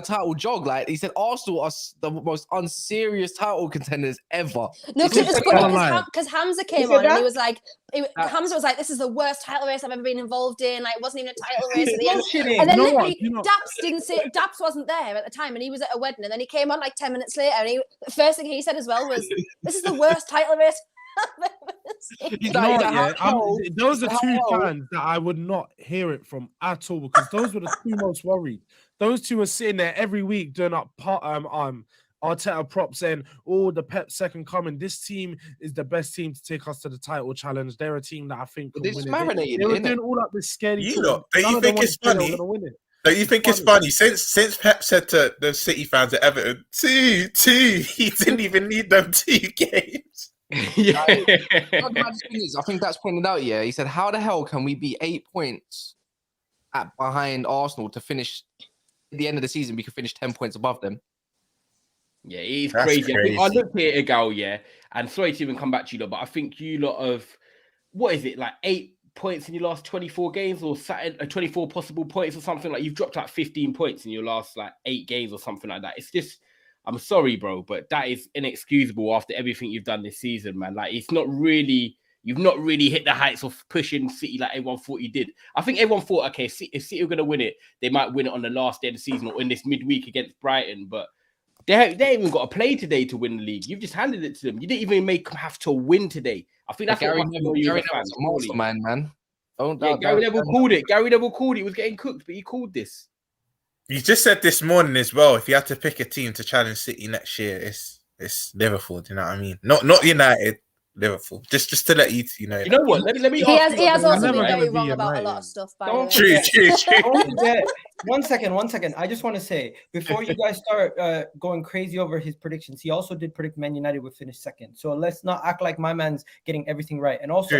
title jog. Like, he said Arsenal are the most unserious title contenders ever. No, because it was funny because Hamza came on and he was like, Hamza was like, this is the worst title race I've ever been involved in. Like, it wasn't even a title race at the end. And then Daps wasn't there at the time, and he was at a wedding, and then he came on like 10 minutes later, and the first thing he said as well was, this is the worst title race. Those are two fans that I would not hear it from at all, because those were the two most worried. Those two are sitting there every week doing up Arteta props saying, "Oh, the Pep second coming. This team is the best team to take us to the title challenge. They're a team that I think can win it." They were doing all up this scary. Don't you think it's funny? Don't you think it's funny? Since Pep said to the City fans at Everton, two, he didn't even need them 2 games. Yeah. The maddest thing is, I think that's pointed out. Yeah, he said, "How the hell can we be 8 points behind Arsenal to finish at the end of the season? We could finish 10 points above them." Yeah, it is That's crazy. I think I crazy. looked at it, Gal, yeah, and sorry to even come back to you lot, but I think you lot of what is it, like 8 points in your last 24 games or 24 possible points or something, like you've dropped like 15 points in your last like 8 games or something like that. It's just, I'm sorry, bro, but that is inexcusable after everything you've done this season, man. Like it's not really, you've not really hit the heights of pushing City like everyone thought you did. I think everyone thought, okay, if City are going to win it, they might win it on the last day of the season or in this midweek against Brighton, but they ain't even got to play today to win the league. You've just handed it to them. You didn't even make them have to win today. I think that's Gary what Neville's a monster, man. Don't doubt Gary Neville called it. Gary Neville called it. He was getting cooked, but he called this. You just said this morning as well. If you had to pick a team to challenge City next year, it's Liverpool. Do you know what I mean? Not United. Liverpool. Just to let you know. You know what? Let me. He has also been never very gonna be wrong about a United. lot of stuff. By Don't the way. True. Don't forget. One second. I just want to say, before you guys start going crazy over his predictions, he also did predict Man United would finish second. So let's not act like my man's getting everything right. And also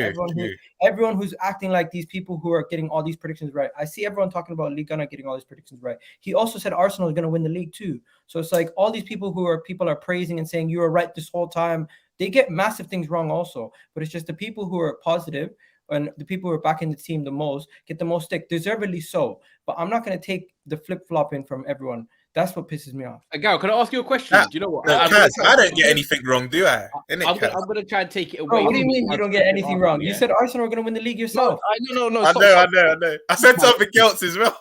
everyone who's acting like these people who are getting all these predictions right. I see everyone talking about Ligue 1 getting all these predictions right. He also said Arsenal is going to win the league too. So it's like all these people are praising and saying you were right this whole time. They get massive things wrong also. But it's just the people who are positive and the people who are backing the team the most get the most stick, deservedly so. But I'm not going to take the flip-flopping from everyone. That's what pisses me off. Gal, can I ask you a question? Do you know what? I don't get anything wrong, do I? I'm going to try and take it away. What do you mean you don't get anything wrong? You said Arsenal are going to win the league yourself. No. I know. I said something else as well.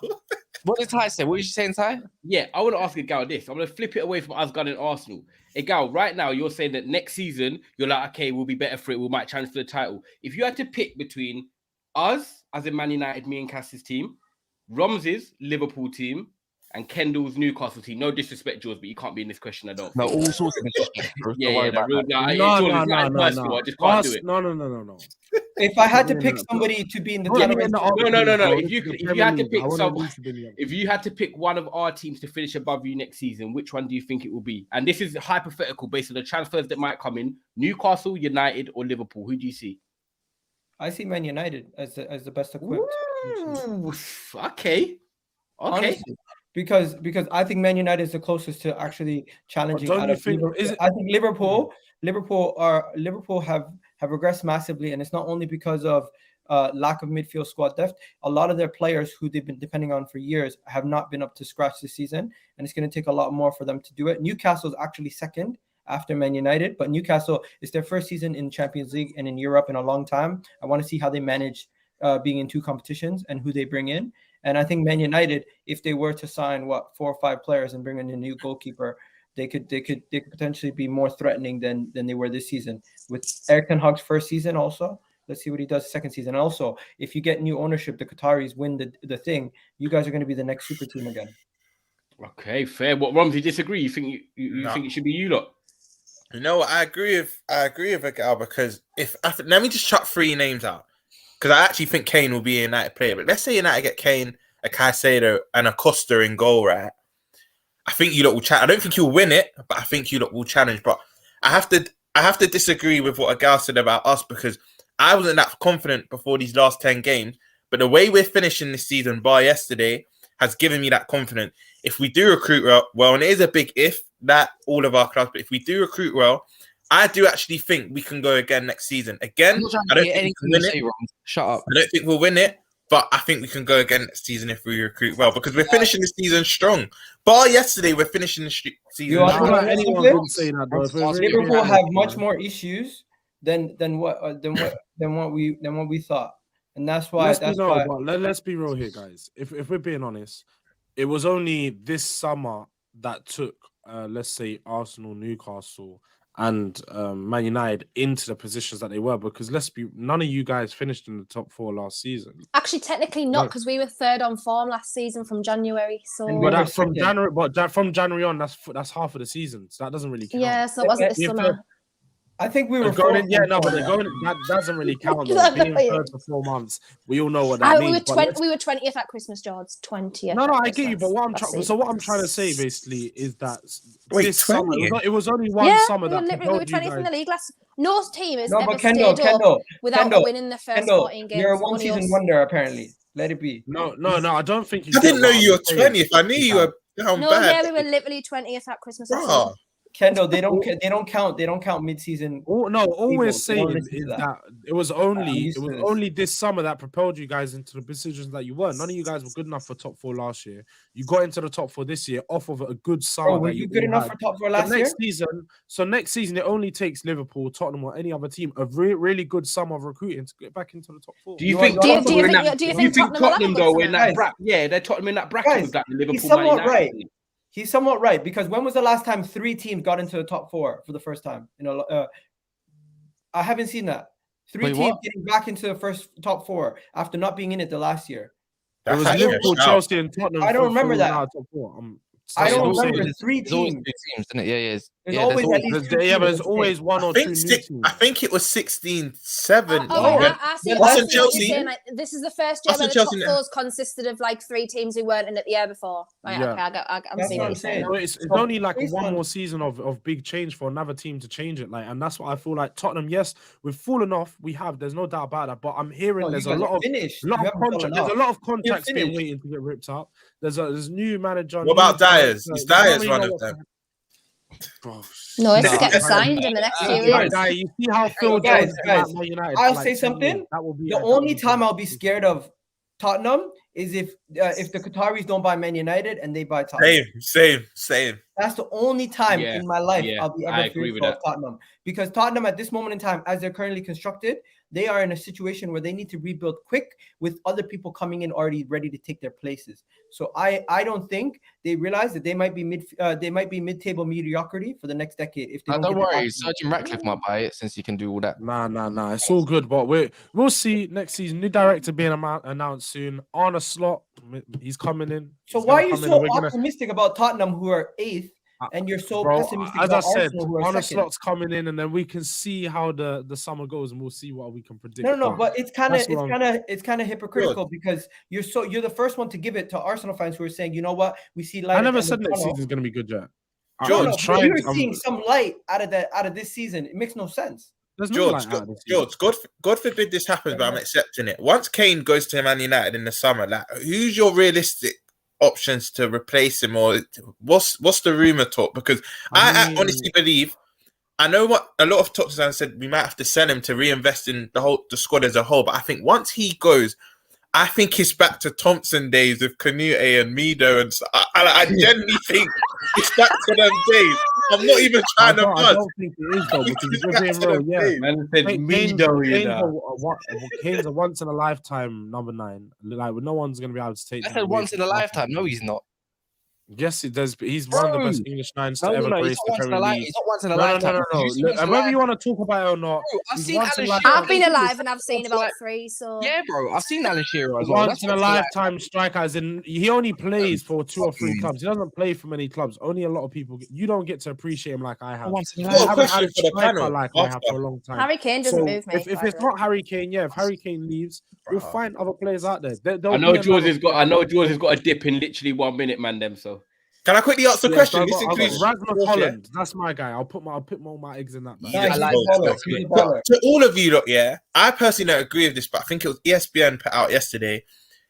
What did Ty say? What did you saying, Ty? Yeah, I want to ask a Gal this. I'm going to flip it away from us gunning Arsenal. Hey, Gal, right now you're saying that next season you're like, okay, we'll be better for it. We might challenge for the title. If you had to pick between us, as in Man United, me and Cass's team, Roms's Liverpool team, and Kendall's Newcastle team. No disrespect, George, but you can't be in this question, I don't. No, all sorts of disrespect, bro. Yeah, No. I just can't do it. No. If I had to pick somebody to be in the tournament, no. If you had to pick one of our teams to finish above you next season, which one do you think it will be? And this is hypothetical based on the transfers that might come in: Newcastle, United, or Liverpool. Who do you see? I see Man United as the best equipped. Ooh, okay. Honestly, because I think Man United is the closest to actually challenging. I think Liverpool have regressed massively, and it's not only because of lack of midfield squad depth. A lot of their players who they've been depending on for years have not been up to scratch this season, and it's going to take a lot more for them to do it. Newcastle is actually second after Man United, but Newcastle is their first season in Champions League and in Europe in a long time. I want to see how they manage being in two competitions and who they bring in. And I think Man United, if they were to sign 4 or 5 players and bring in a new goalkeeper, they could potentially be more threatening than they were this season. With Erik ten Hag's first season also, let's see what he does second season. And also, if you get new ownership, the Qataris win the thing, you guys are going to be the next super team again. Okay, fair. What, Romsey, disagree? You think you think it should be you lot? You know what? I agree with a Gal, because let me just chuck 3 names out, because I actually think Kane will be a United player. But let's say United get Kane, a Caicedo, and a Costa in goal, right? I think you lot will challenge. I don't think he'll win it, but I think you lot will challenge. But I have to disagree with what a Gal said about us, because I wasn't that confident before these last 10 games. But the way we're finishing this season, bar yesterday, has given me that confidence. If we do recruit well, and it is a big if, that all of our clubs, but if we do recruit well, I do actually think we can go again next season. Again, I don't think we can win it. Shut up. I don't think we'll win it, but I think we can go again next season if we recruit well, because we're finishing the season strong. Bar yesterday, we're finishing the season. Liverpool have much more issues than what we thought, and that's why. Let's be real here, guys. If we're being honest, it was only this summer that took, let's say, Arsenal, Newcastle, and Man United into the positions that they were, because none of you guys finished in the top 4 last season. Actually, technically not, because we were 3rd on form last season from January. So, from January on, that's half of the season. So that doesn't really count. Yeah, so it wasn't this summer. I think we were going in, fourth yeah, and no, but fourth. they're going. That doesn't really count. That's Though. Being not third for 4 months, we all know what that we means. we were 20th at Christmas, George. 20th. No, at I get you, Christmas. but what I'm That's trying. it. So what I'm trying to say basically is that Wait, this summer 20th? it was only one Yeah, summer we were, that literally, we were propelled you 20th in guys. the league last. No team has No, ever but Kendall, stayed up without winning the first 14 games. You're a one-season us. wonder, apparently. Let it be. No, I don't think you. I didn't know get you were what I'm saying. 20th. I knew you were down No, bad. yeah, we were literally 20th at Christmas. last Bruh. season. Kendall, they don't count mid-season. All we're People, saying listen to is that. that it was only used to this. only this summer that propelled you guys into the positions that you were. None of you guys were good enough for top 4 last year. You got into the top 4 this year off of a good summer. Bro, were that you you good all enough had. for top 4 last year? Next season, it only takes Liverpool, Tottenham, or any other team a really good summer of recruiting to get back into the top 4. Do you think Do you Tottenham were in that? think Do you think Tottenham though were in that Guys, bracket? Yeah, they're Tottenham in that bracket guys, with that Liverpool. he's somewhat Man United right. team. He's somewhat right, because when was the last time 3 teams got into the top 4 for the first time? I haven't seen that. 3 Wait, teams what? getting back into the first top 4 after not being in it the last year. It was That's Liverpool, a shout. Chelsea, and Tottenham. I don't remember that. Top 4. I don't It's remember always- 3 There's always teams. 2 teams, isn't it? Yeah. There's always at least 2 Yeah, but teams. there's always one I or 2 think, new six, teams. I think it was 16-7. Oh, even. I see. Then I see Arsenal, what you're Chelsea. saying. Like, this is the first year Arsenal, where the top Chelsea, 4s consisted of like 3 teams who weren't in it the year before. Like, Yeah. okay, I'm That's seeing what what I'm you're saying. saying. It's So, only like based one on- more season of big change for another team to change it. Like, and that's what I feel like Tottenham. Yes, we've fallen off. We have. There's no doubt about that. But I'm hearing No, there's you a guys lot are of finished. lot You of haven't fallen contracts. There's a off. lot of contracts being finished. waiting to get ripped up. There's new manager. What new about Dyers? director. Is You don't Dyers really one know of what's them? gonna- Bro, No, it's No, getting I- signed in the next few that weeks. guy, you see how Phil guys, Jones guys, Man United I'll for like say 10 something. years. That will be The only time I'll be scared of Tottenham is if the Qataris don't buy Man United and they buy Tottenham. Same. That's the only time Yeah, in my life yeah, I'll be I ever agree with fearful of that. Tottenham. Because Tottenham at this moment in time, as they're currently constructed, they are in a situation where they need to rebuild quick with other people coming in already ready to take their places. So I don't think they realize that they might be mid-table mediocrity for the next decade if they don't. Don't get worry, the Sergeant Ratcliffe might buy it since he can do all that. Nah. It's all good, but we'll see next season. New director being announced soon. Arne Slot, he's coming in. So He's why are gonna you come in so and we're gonna- optimistic about Tottenham, who are 8th, and you're so Bro, pessimistic as I about said, Arsenal, who are Arne second? Slot's coming in, and then we can see how the summer goes, and we'll see what we can predict. No, but it's kind that's what of hypocritical because you're the first one to give it to Arsenal fans who are saying, you know what, we see light. I at never the end said of the next tunnel. season's gonna be good yet. George, I'm trying. You're seeing some light out of this season. It makes no sense. There's no light George, out of this season. God forbid this happens, but I'm accepting it. Once Kane goes to Man United in the summer, like, who's your realistic options to replace him, or what's the rumor talk? Because I honestly believe, I know what a lot of talkers have said, we might have to sell him to reinvest in the squad as a whole. But I think once he goes, I think it's back to Thompson days with Canute and Mido, and I genuinely think it's back to them days. I'm not even trying to I buzz. don't think it is though, because It's we're back being to real. them Yeah, days. Man said Kane's a once in a lifetime number 9. Like, no one's gonna be able to take. I that said away once from in a him. lifetime. No, he's not. Yes, it does. But he's one of the best English 9s to ever No, grace he's the not once in a Premier lifetime. League. He's not once in a No. lifetime. Look, and whether you want to talk about it or not, Bro, I've he's seen once in a Alan lifetime. I've been alive and I've seen Once in a about life- 3. So Yeah, bro, I've seen Alan Shearer as well. Once in a lifetime striker, as in he only plays for 2 or 3 clubs. He doesn't play for many clubs. Only a lot of people. You don't get to appreciate him like I have. Once in a I Got a haven't had question a for the striker panel like I have after. for a long time. Harry Kane doesn't move me. If it's not Harry Kane, if Harry Kane leaves, we'll find other players out there. I know George has got a dip in literally 1 minute, man. Them so. Can I quickly ask a question? I've This got includes Rasmus Holland. That's my guy. I'll put all my eggs in that bag. Yeah, He's I a like baller. that. He's a baller. To all of you, lot, yeah, I personally don't agree with this, but I think it was ESPN put out yesterday.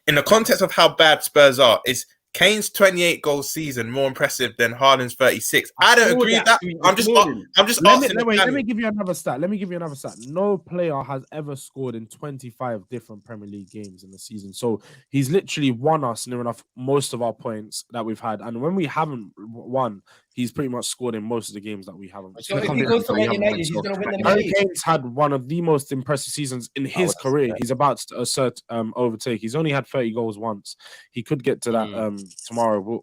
In the context of how bad Spurs are, is Kane's 28 goal season more impressive than Haaland's 36? I don't agree with that. I'm just asking. Let me give you another stat. No player has ever scored in 25 different Premier League games in the season. So he's literally won us near enough most of our points that we've had. And when we haven't won, he's pretty much scored in most of the games that we haven't. So if he goes to Man United, he's going to win the Harry league. Kane's had one of the most impressive seasons in his career. He's about to assert overtake. He's only had 30 goals once. He could get to that tomorrow.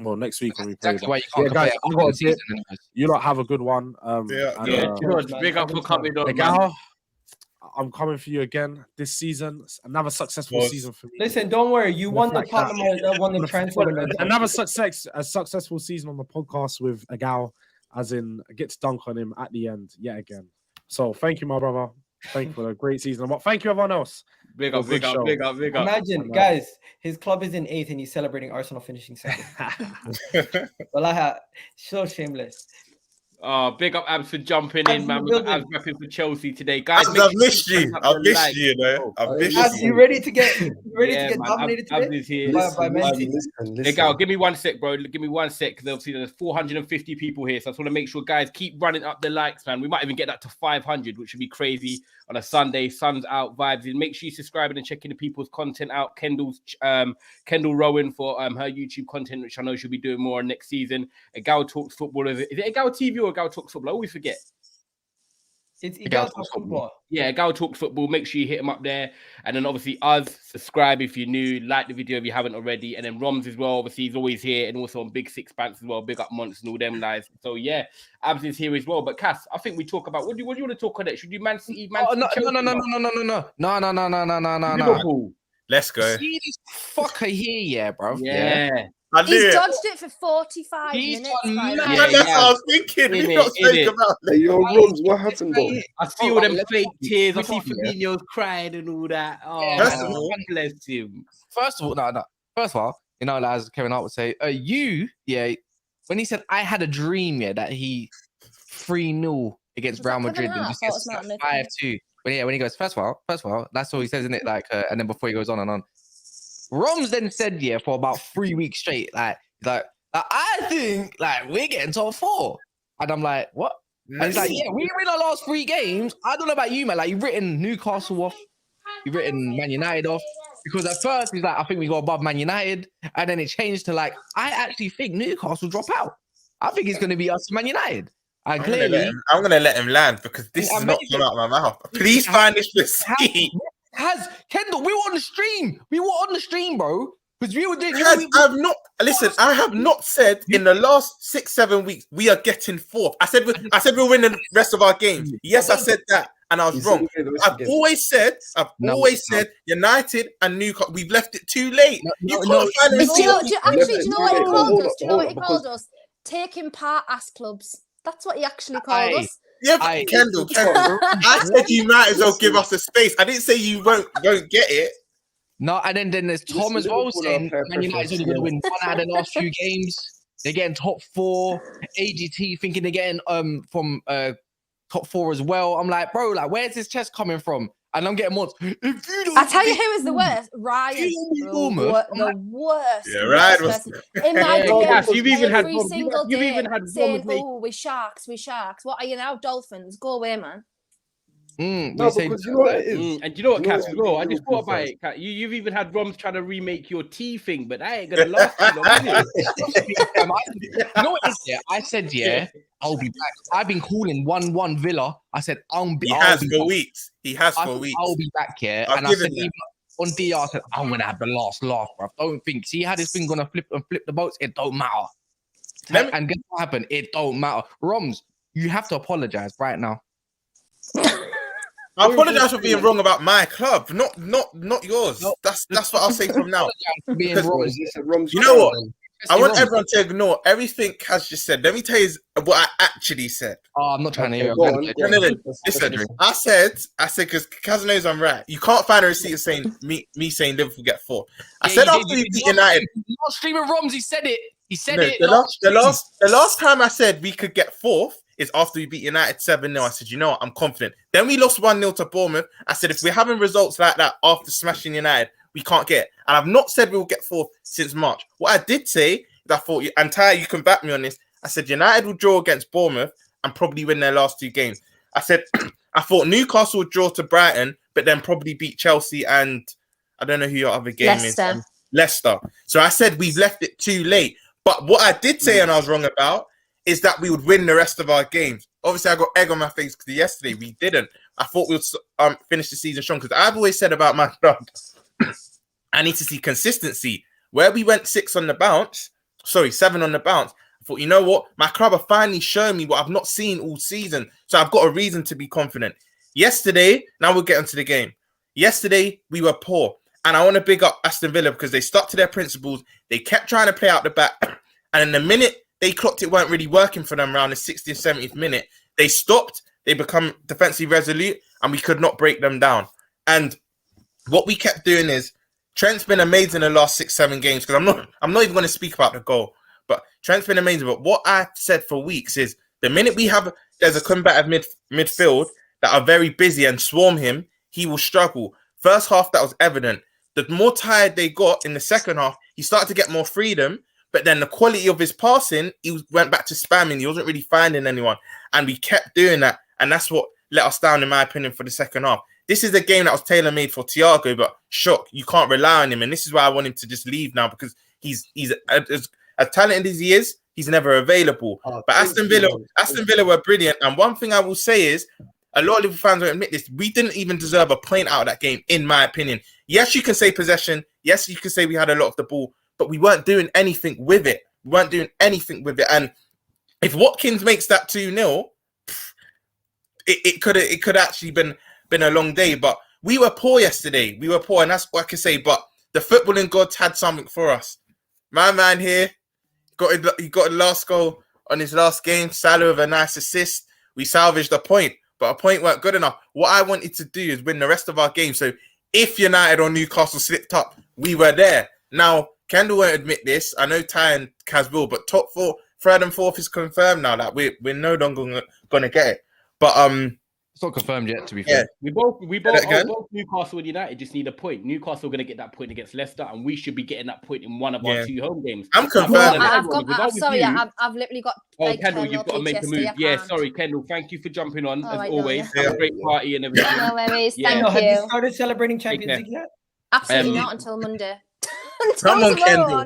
Well, next week when we play. Exactly why you can't guys, compare I've got a season, bit. anyways. You lot have a good one. George, big up for coming on, man. Gal, I'm coming for you again this season. It's another successful season for me. Listen, don't worry. You won the Tottenham, won the transfer. Another successful season on the podcast with Agal, as in I get to dunk on him at the end yet again. So thank you, my brother. Thank you for a great season. But thank you, everyone else. Big up. Imagine, guys, his club is in 8th and he's celebrating Arsenal finishing 2nd. Well, so shameless. Big up Abs for jumping in, man. We got Abs repping for Chelsea today, guys. I've missed you. I've missed you, I've missed Abs, you. you ready to get dominated today? Abs is here. By Man City? Hey, Gal, give me 1 sec, bro. Give me 1 sec. Because obviously there's 450 people here, so I just want to make sure guys keep running up the likes, man. We might even get that to 500, which would be crazy on a Sunday. Sun's out, vibes in. Make sure you subscribe and checking the people's content out. Kendall Rowan for her YouTube content, which I know she'll be doing more next season. A Gal Talks Football. Is it a Gal TV or a Gal Talks Football? I always forget. It's Gal Talks Football. Yeah, Gal Talks Football. Make sure you hit him up there. And then obviously us, subscribe if you're new, like the video if you haven't already. And then Roms as well. Obviously, he's always here and also on Big Six Pants as well. Big up Monts and all them guys. So yeah, Abs is here as well. But Cass, I think we talk about what do you want to talk on it? Should we do Man City? No. Liverpool. Let's go. See this fucker here, yeah, bro. Yeah. I knew He's it. dodged it for 45 He's minutes. done by mad. the way. That's what I was thinking. In We it, not in spoke it. about Hey, yo, Rums, what happened, though? I see all them let's fake talk. tears. I We see talk, yeah. Fabinho's crying and all that. Oh, Yeah, First of all- bless him. First of all, no. First of all, you know, as Kevin Hart would say, when he said I had a dream, that he 3-0 against Was Real that Madrid Kevin and Hart? just I thought gets it was Martin Luther. 5-2. When he goes, first of all, that's all he says, isn't it? Like, and then before he goes on and on. Roms then said, for about 3 weeks straight, like I think like we're getting top 4. And I'm like, what? And he's like, we win our last 3 games. I don't know about you, man. Like, you've written Newcastle off, you've written Man United off. Because at first he's like, I think we go above Man United, and then it changed to like, I actually think Newcastle drop out. I think it's going to be us, Man United. And clearly, I'm gonna let him land because this is not coming out of my mouth. Please find this receipt. Kendall, we were on the stream. We were on the stream, bro. Because we were doing. I have not said in the last 6-7 weeks we are getting 4th. I said we'll win the rest of our games. Yes, I said that, and I was wrong. I've always said United and Newcastle. We've left it too late. You can't find a Do you know receipt. what he called us? Do you know what he Hold on, called us? Taking part ass clubs. That's what he actually called us. Yeah, but Kendall, I said you might as well give us a space. I didn't say you won't get it. No, and then there's Tom as well saying Man United's only going to win 1 out of the last few games. They're getting top 4. AGT thinking they're getting from top 4 as well. I'm like, bro, like where's this chest coming from? And I'm getting more. I tell you who is the worst. Ryan. The worst. Yeah, Ryan was. In my Yes, you've even had every Rom- single you've day even had saying, Rom- "Oh, we sharks. What are you now, Dolphins? Go away, man." No, because you know what it is. And you know what, You know Cass, what as well? I just thought about it. Kat. You've even had Roms trying to remake your tea thing, but that ain't gonna last too long, is it? You know what it is? Yeah, I said, I'll be back. I've been calling 1-1 Villa. I said, He has for weeks. I'll be back here. And I said, even on DR, I said, I'm gonna have the last laugh, bro. Don't think. See how this thing gonna flip the boats? It don't matter. And guess what happened? It don't matter. Roms, you have to apologize right now. I apologize for being wrong about my club, not yours. No. That's what I'll say from now. Being Because- wrong. You know what? I want everyone to ignore everything Kaz just said. Let me tell you what I actually said. Oh, I'm not trying to hear. Go on, it. go on. No. Let's Listen, finish. I said because Kaz knows I'm right. You can't find a receipt saying me saying Liverpool get 4. I said after we beat United. Not streaming Roms. He said it. He said No, it. the last time I said we could get 4th is after we beat United 7-0. I said, you know what, I'm confident. Then we lost 1-0 to Bournemouth. I said, if we're having results like that after smashing United, we can't get it. And I've not said we'll get 4th since March. What I did say is I thought, and Ty, you can back me on this. I said United will draw against Bournemouth and probably win their last 2 games. I said, I thought Newcastle would draw to Brighton, but then probably beat Chelsea and I don't know who your other game is. Leicester. So I said we've left it too late. But what I did say and I was wrong about is that we would win the rest of our games. Obviously, I got egg on my face because yesterday we didn't. I thought we would finish the season strong because I've always said about my club, I need to see consistency. Where we went 7 on the bounce, I thought, you know what? My club are finally showing me what I've not seen all season. So I've got a reason to be confident. Yesterday, now we'll get into the game. Yesterday, we were poor. And I want to big up Aston Villa because they stuck to their principles. They kept trying to play out the back. And in the minute they clocked it weren't really working for them around the 60th, 70th minute, they stopped, they become defensively resolute, and we could not break them down. And what we kept doing is Trent's been amazing in the last 6-7 games, because I'm not even going to speak about the goal, but Trent's been amazing. But what I've said for weeks is the minute there's a combative midfield that are very busy and swarm him, he will struggle. First half, that was evident. The more tired they got in the second half, he started to get more freedom, but then the quality of his passing, he went back to spamming. He wasn't really finding anyone, and we kept doing that, and that's what let us down, in my opinion, for the second half. This is a game that was tailor-made for Thiago, but shock, you can't rely on him, and this is why I want him to just leave now, because he's as talented as he is, he's never available. But Aston Villa were brilliant, and one thing I will say is, a lot of Liverpool fans won't admit this, we didn't even deserve a point out of that game, in my opinion. Yes, you can say possession. Yes, you can say we had a lot of the ball, but we weren't doing anything with it. And if Watkins makes that 2-0, it could actually been a long day. But we were poor yesterday. We were poor, and that's what I can say. But the footballing gods had something for us. My man here he got a last goal on his last game. Salah with a nice assist. We salvaged a point, but a point weren't good enough. What I wanted to do is win the rest of our games. So if United or Newcastle slipped up, we were there. Now, Kendall won't admit this. I know Ty and Kaz will, but top 4, 3rd and 4th is confirmed now. That we're no longer going to get it. But it's not confirmed yet, to be fair. We both Newcastle and United just need a point. Newcastle are going to get that point against Leicester, and we should be getting that point in one of our 2 home games. I'm confirmed. I've literally got. Oh, Kendall, you've got to make a move. Yeah, sorry, Kendall. Thank you for jumping on, as always. Have a great party and everything. No worries. Yeah. Thank Have you. you started celebrating Champions League yet? Absolutely not until Monday. Come on, Kendall.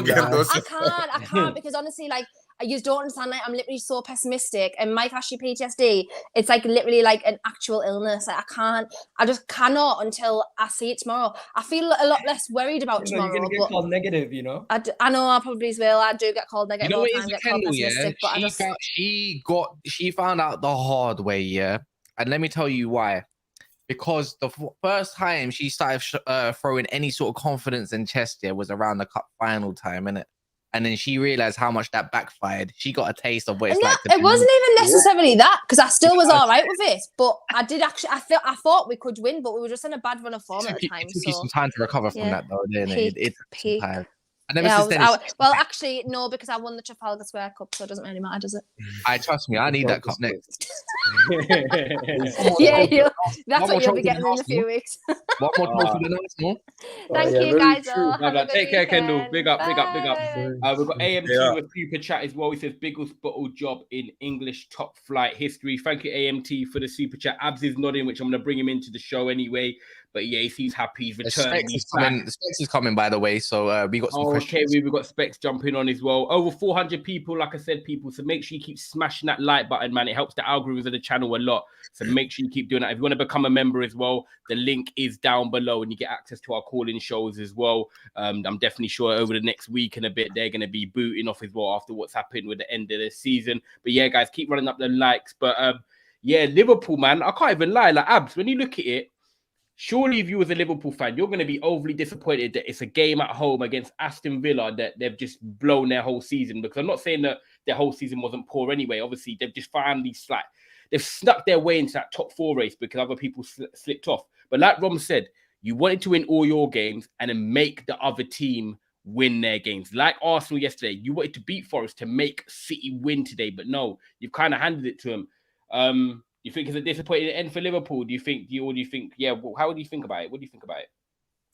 Kendall. I can't because honestly, like, you don't understand. Like, I'm literally so pessimistic, and Mike Ashley PTSD. It's like literally like an actual illness. Like, I just cannot until I see it tomorrow. I feel a lot less worried about tomorrow. You're gonna get called negative, you know. I know I probably will. I do get called negative. You know all what the is time, with get called Kendall, pessimistic, but she found out the hard way, yeah. And let me tell you why. Because the first time she started throwing any sort of confidence in chest, was around the cup final time, innit? And then she realized how much that backfired. She got a taste of what it's like. It wasn't even necessarily that, because I still was all right with it. But I did actually, I thought we could win, but we were just in a bad run of form at the time. It took you some time to recover from that, though, didn't it? It took some time. And well, actually, no, because I won the Trafalgar Square Cup, so it doesn't really matter, does it? I trust me, I need that cup next. That's what you'll be getting in a few weeks. One more trophy than Arsenal. Thank you, guys. Take care, Kendall. Big up. We've got AMT with super chat as well. He says, biggest bottle job in English top flight history. Thank you, AMT, for the super chat. Abs is nodding, which I'm going to bring him into the show anyway. But yeah, he's happy. He's returning. The Specs is coming, by the way. So we got some questions. Okay, we've got Specs jumping on as well. Over 400 people, like I said, people. So make sure you keep smashing that like button, man. It helps the algorithms of the channel a lot. So make sure you keep doing that. If you want to become a member as well, the link is down below, and you get access to our call-in shows as well. I'm definitely sure over the next week and a bit, they're going to be booting off as well after what's happened with the end of the season. But yeah, guys, keep running up the likes. But yeah, Liverpool, man, I can't even lie. Like, Abs, when you look at it, surely if you was a Liverpool fan, you're going to be overly disappointed that it's a game at home against Aston Villa that they've just blown their whole season. Because I'm not saying that their whole season wasn't poor anyway. Obviously, they've just finally they've snuck their way into that top 4 race because other people slipped off. But like Rom said, you wanted to win all your games and then make the other team win their games. Like Arsenal yesterday, you wanted to beat Forest to make City win today. But no, you've kind of handed it to them. You think it's a disappointing end for Liverpool? Do you think, yeah, how do you think about it? What do you think about it?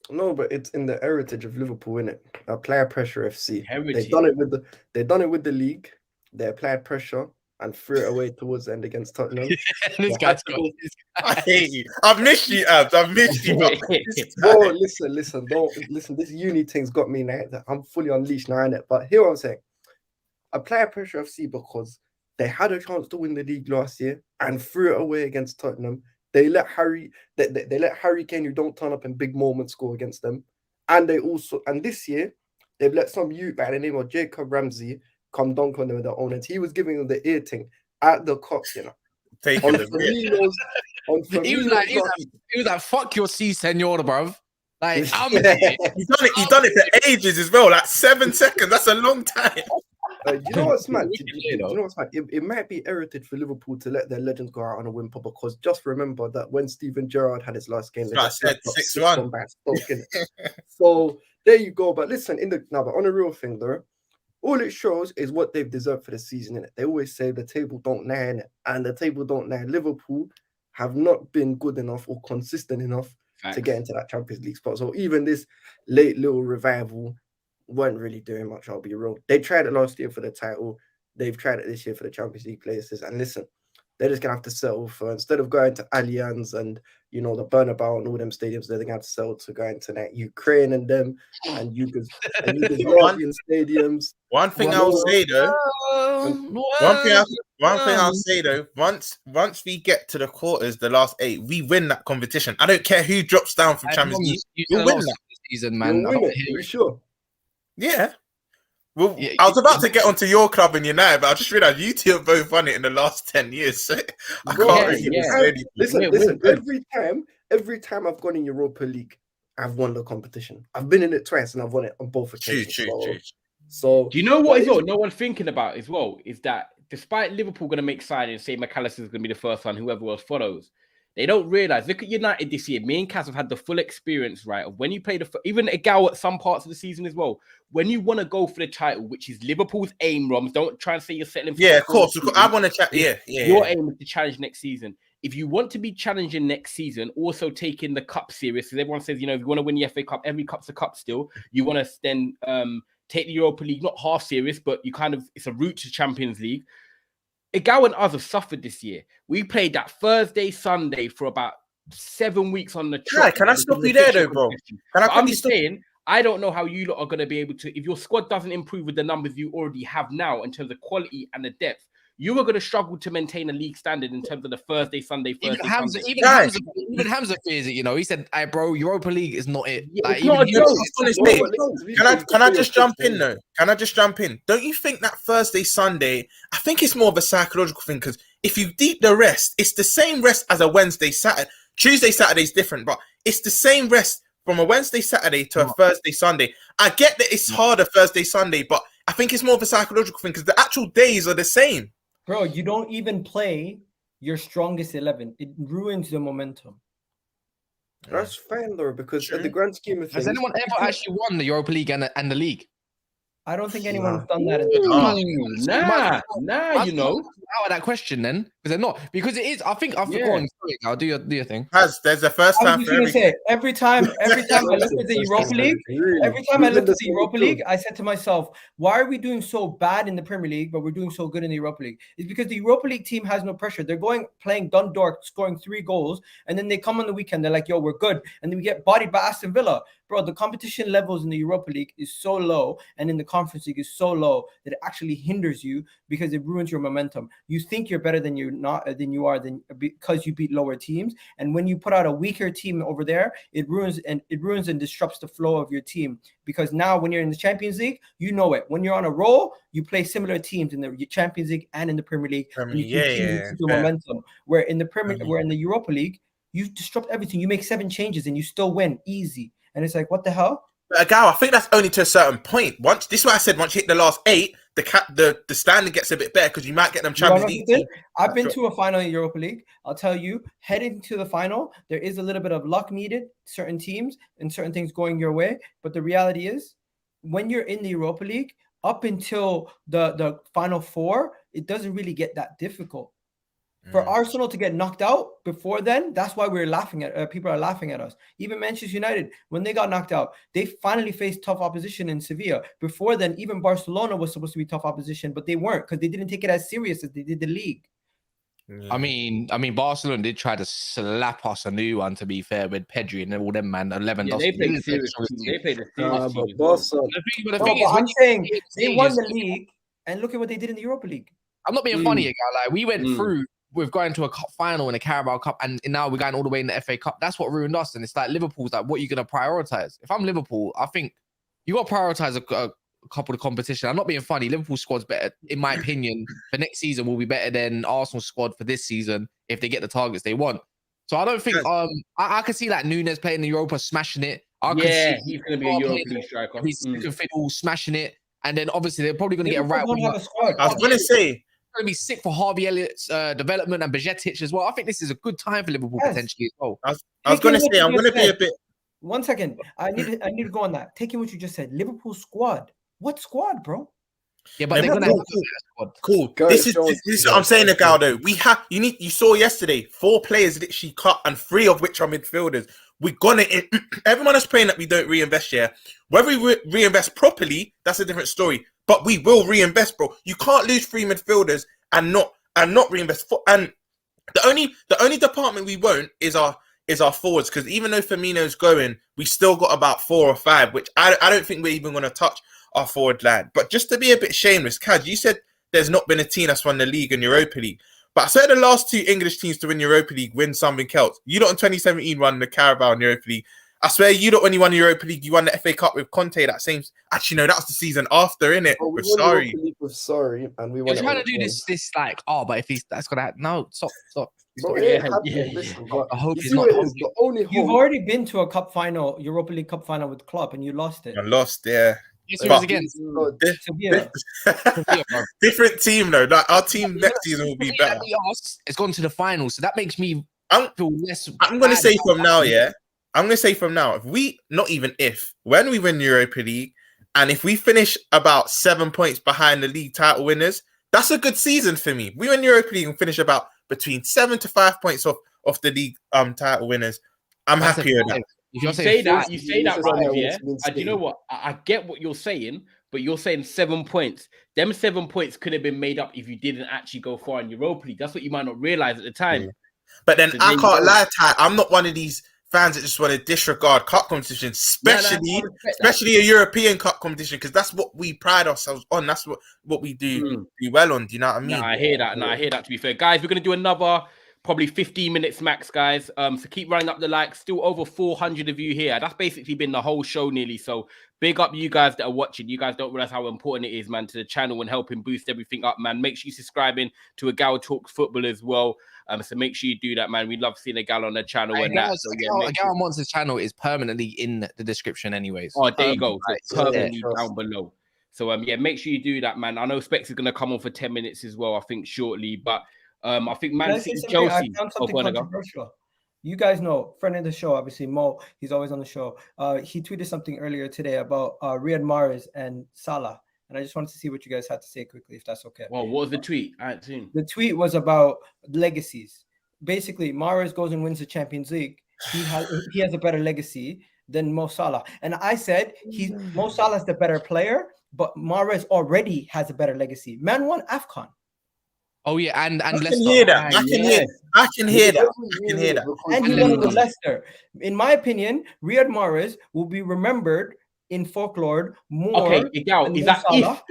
No, but it's in the heritage of Liverpool, innit? Player pressure FC. Heritage. They've done it with the league. They applied pressure and threw it away towards the end against Tottenham. I hate you. I've missed you, Abs. I've missed you. Bro, listen. Don't listen. This uni thing's got me now. I'm fully unleashed now, innit? But here what I'm saying. Apply pressure FC because they had a chance to win the league last year and threw it away against Tottenham. They let Harry Kane, who don't turn up in big moments, score against them. And this year, they've let some youth by the name of Jacob Ramsey come dunk on them with their own. And he was giving them the ear thing at the Kop, you know. He was like, fuck your C, senor, bruv. Like, He's done it for ages as well, like 7 seconds. That's a long time. You know what's mad? You know what's mad? It might be heritage for Liverpool to let their legends go out on a win, because just remember that when Steven Gerrard had his last game, they got said 6-1 by Stoke, innit? So there you go. But listen, but on a real thing though, all it shows is what they've deserved for the season, innit? They always say the table don't lie, innit? And the table don't lie. Liverpool have not been good enough or consistent enough to get into that Champions League spot. So even this late little revival weren't really doing much, I'll be real. They tried it last year for the title. They've tried it this year for the Champions League places. And listen, they're just going to have to settle for, instead of going to Allianz and, you know, the Bernabeu and all them stadiums, they're going to have to settle to going to that Ukraine and them and Yugoslavian stadiums. One thing I'll say though, once we get to the quarters, the last 8, we win that competition. I don't care who drops down from Champions League. We'll win that season, man. For sure. Yeah. Well, yeah, I was about to get onto your club and United, but I just realized you two have both won it in the last 10 years. So I can't really Listen, every time I've gone in Europa League, I've won the competition. I've been in it twice and I've won it on both occasions. True. So do you know what is what no one's thinking about as well is that despite Liverpool going to make signings, say McAllister's going to be the first one, whoever else follows, they don't realize. Look at United this year. Me and Kaz have had the full experience, right? Of when you play even a gal at some parts of the season as well. When you want to go for the title, which is Liverpool's aim, Roms, don't try and say you're settling for. Yeah, of course. I want to chat. Your aim is to challenge next season. If you want to be challenging next season, also taking the cup serious, because everyone says, you know, if you want to win the FA Cup, every cup's a cup still. You want to then take the Europa League, not half serious, but it's a route to Champions League. Igao and us have suffered this year. We played that Thursday, Sunday for about 7 weeks on the trot. Can I stop you there, though, bro? I'm just saying, I don't know how you lot are going to be able to, if your squad doesn't improve with the numbers you already have now in terms of quality and the depth, you are going to struggle to maintain a league standard in terms of the Thursday, Sunday. Even Hamza fears it, you know. He said, "Hey, bro, Europa League is not it." Yeah, it's not a joke. Can I just jump in, though? Can I just jump in? Don't you think that Thursday, Sunday, I think it's more of a psychological thing, because if you deep the rest, it's the same rest as a Wednesday, Saturday. Tuesday, Saturday is different, but it's the same rest from a Wednesday, Saturday to a Thursday, Sunday. I get that it's harder Thursday, Sunday, but I think it's more of a psychological thing because the actual days are the same. Bro, you don't even play your strongest 11. It ruins the momentum. That's fine though, because at the grand scheme of things, has anyone ever actually won the Europa League and the league? I don't think anyone's done that. You know. Out of that question then, because they're not. Because it is. I think I've forgotten. I'll do your thing. There's the first time for every time I look at the Europa League, I said to myself, why are we doing so bad in the Premier League, but we're doing so good in the Europa League? It's because the Europa League team has no pressure. They're playing Dundalk, scoring 3 goals, and then they come on the weekend. They're like, yo, we're good, and then we get bodied by Aston Villa. Bro, the competition levels in the Europa League is so low, and in the Conference League is so low that it actually hinders you because it ruins your momentum. You think you're better than you are because you beat lower teams, and when you put out a weaker team over there, it ruins and disrupts the flow of your team. Because now, when you're in the Champions League, you know it. When you're on a roll, you play similar teams in the Champions League and in the Premier League. Momentum. Where in the Europa League, you disrupt everything. You make 7 changes and you still win easy. And it's like, what the hell? I think that's only to a certain point. This is what I said. Once you hit the last 8, the standard gets a bit better because you might get them Champions League. I've been to a final in Europa League. I'll tell you, heading to the final, there is a little bit of luck needed. Certain teams and certain things going your way. But the reality is, when you're in the Europa League, up until the final 4, it doesn't really get that difficult. For Arsenal to get knocked out before then, that's why we're laughing at people are laughing at us. Even Manchester United, when they got knocked out, they finally faced tough opposition in Sevilla. Before then, even Barcelona was supposed to be tough opposition, but they weren't because they didn't take it as serious as they did the league. I mean, Barcelona did try to slap us a new one, to be fair, with Pedri and all them, man. 11. They played a serious team. They played a serious team. I'm saying they won the league, and look at what they did in the Europa League. I'm not being funny, guy. Like, we went through. We've gone to a cup final in a Carabao Cup, and now we're going all the way in the FA Cup. That's what ruined us. And it's like Liverpool's like, what are you going to prioritize? If I'm Liverpool, I think you got to prioritize a couple of competition. I'm not being funny. Liverpool's squad's better, in my opinion. For next season, will be better than Arsenal's squad for this season if they get the targets they want. So I don't think I can see like Nunes playing in Europa, smashing it. He's going to be a European striker. He's fiddle smashing it. And then obviously they're probably going to get a Liverpool right don't winger. have a squad. I was going to say, Going to be sick for Harvey Elliott's development and Bajcetic as well. I think this is a good time for Liverpool Yes. potentially as well. I was going to say, I'm going to be a bit. 1 second. I need to go on that. Taking what you just said, Liverpool squad. What squad, bro? Yeah, but they're going to have a squad. Cool. Go, This is Jones. what I'm saying, Galdo. You saw yesterday 4 players literally cut, and 3 of which are midfielders. We're gonna. Everyone is praying that we don't reinvest. Yeah, whether we reinvest properly, that's a different story. But we will reinvest, bro. You can't lose 3 midfielders and not reinvest. And the only department we won't is our forwards, because even though Firmino's going, we still got about 4 or 5, which I don't think we're even going to touch our forward line. But just to be a bit shameless, Kaj, you said there's not been a team that's won the league and Europa League. But I said the last 2 English teams to win Europa League win something else. You lot in 2017 won the Carabao and Europa League. I swear you lot when you won Europa League, you won the FA Cup with Conte that same. Actually, no, that was the season after, innit? Oh, we With won Sorry. Europa League with Sorry, and we won. You're trying to do this like, but if that's gonna happen, no, stop. Bro, Yeah, listen, yeah. bro. I hope You it's see not. what it is? The only You've hope. already been to a cup final, Europa League cup final with Klopp, and you lost it. I lost, yeah. Yes, But- again. Sevilla. Different team though. Like our team next season will be better. It's gone to the final, so that makes me I'm feel less. I'm gonna bad say about from that. now, yeah. I'm gonna say from now, when we win Europa League, and if we finish about 7 points behind the league title winners, that's a good season for me. We win Europa League and finish about between 7 to 5 points off the league title winners. I'm That's happy with that. If You you're say saying that, you say that, This is right, how yeah. it's been And you know stated. what? I get what you're saying, but you're saying 7 points. Them 7 points could have been made up if you didn't actually go far in Europa League. That's what you might not realize at the time. Yeah. But then So I there you can't go. lie, Ty. I'm not one of these fans that just want to disregard cup competition, I respect that. especially a European cup competition, because that's what we pride ourselves on. That's what we do well on. Do you know what I mean? Nah, I hear that. Nah, I hear that. To be fair, guys, we're gonna do another probably 15 minutes max, guys. So keep running up the likes. Still over 400 of you here. That's basically been the whole show nearly. So big up you guys that are watching. You guys don't realize how important it is, man, to the channel and helping boost everything up, man. Make sure you subscribing to A Gal Talks Football as well. So make sure you do that, man. We love seeing a gal on the channel and that. So, A Gal Monsters channel is permanently in the description, anyways. Oh, there you go. So permanently yeah. down below. So yeah, make sure you do that, man. I know Specs is gonna come on for 10 minutes as well, I think shortly. But I think Can I Man say City, something? I Chelsea. found Oh, something go on, go. controversial. You guys know, friend of the show, obviously Mo. He's always on the show. He tweeted something earlier today about Riyad Mahrez and Salah, and I just wanted to see what you guys had to say quickly, if that's okay. Well, what was the tweet? I ain't seen. The tweet was about legacies. Basically, Mahrez goes and wins the Champions League. He has a better legacy than Mo Salah, and I said Mo Salah's the better player, but Mahrez already has a better legacy. Man won AFCON. Oh yeah, and I can Leicester. hear that. I can hear that. And he won it with Leicester. In my opinion, Riyad Mahrez will be remembered in folklore more. Okay, Gal, than is Mo that Salah.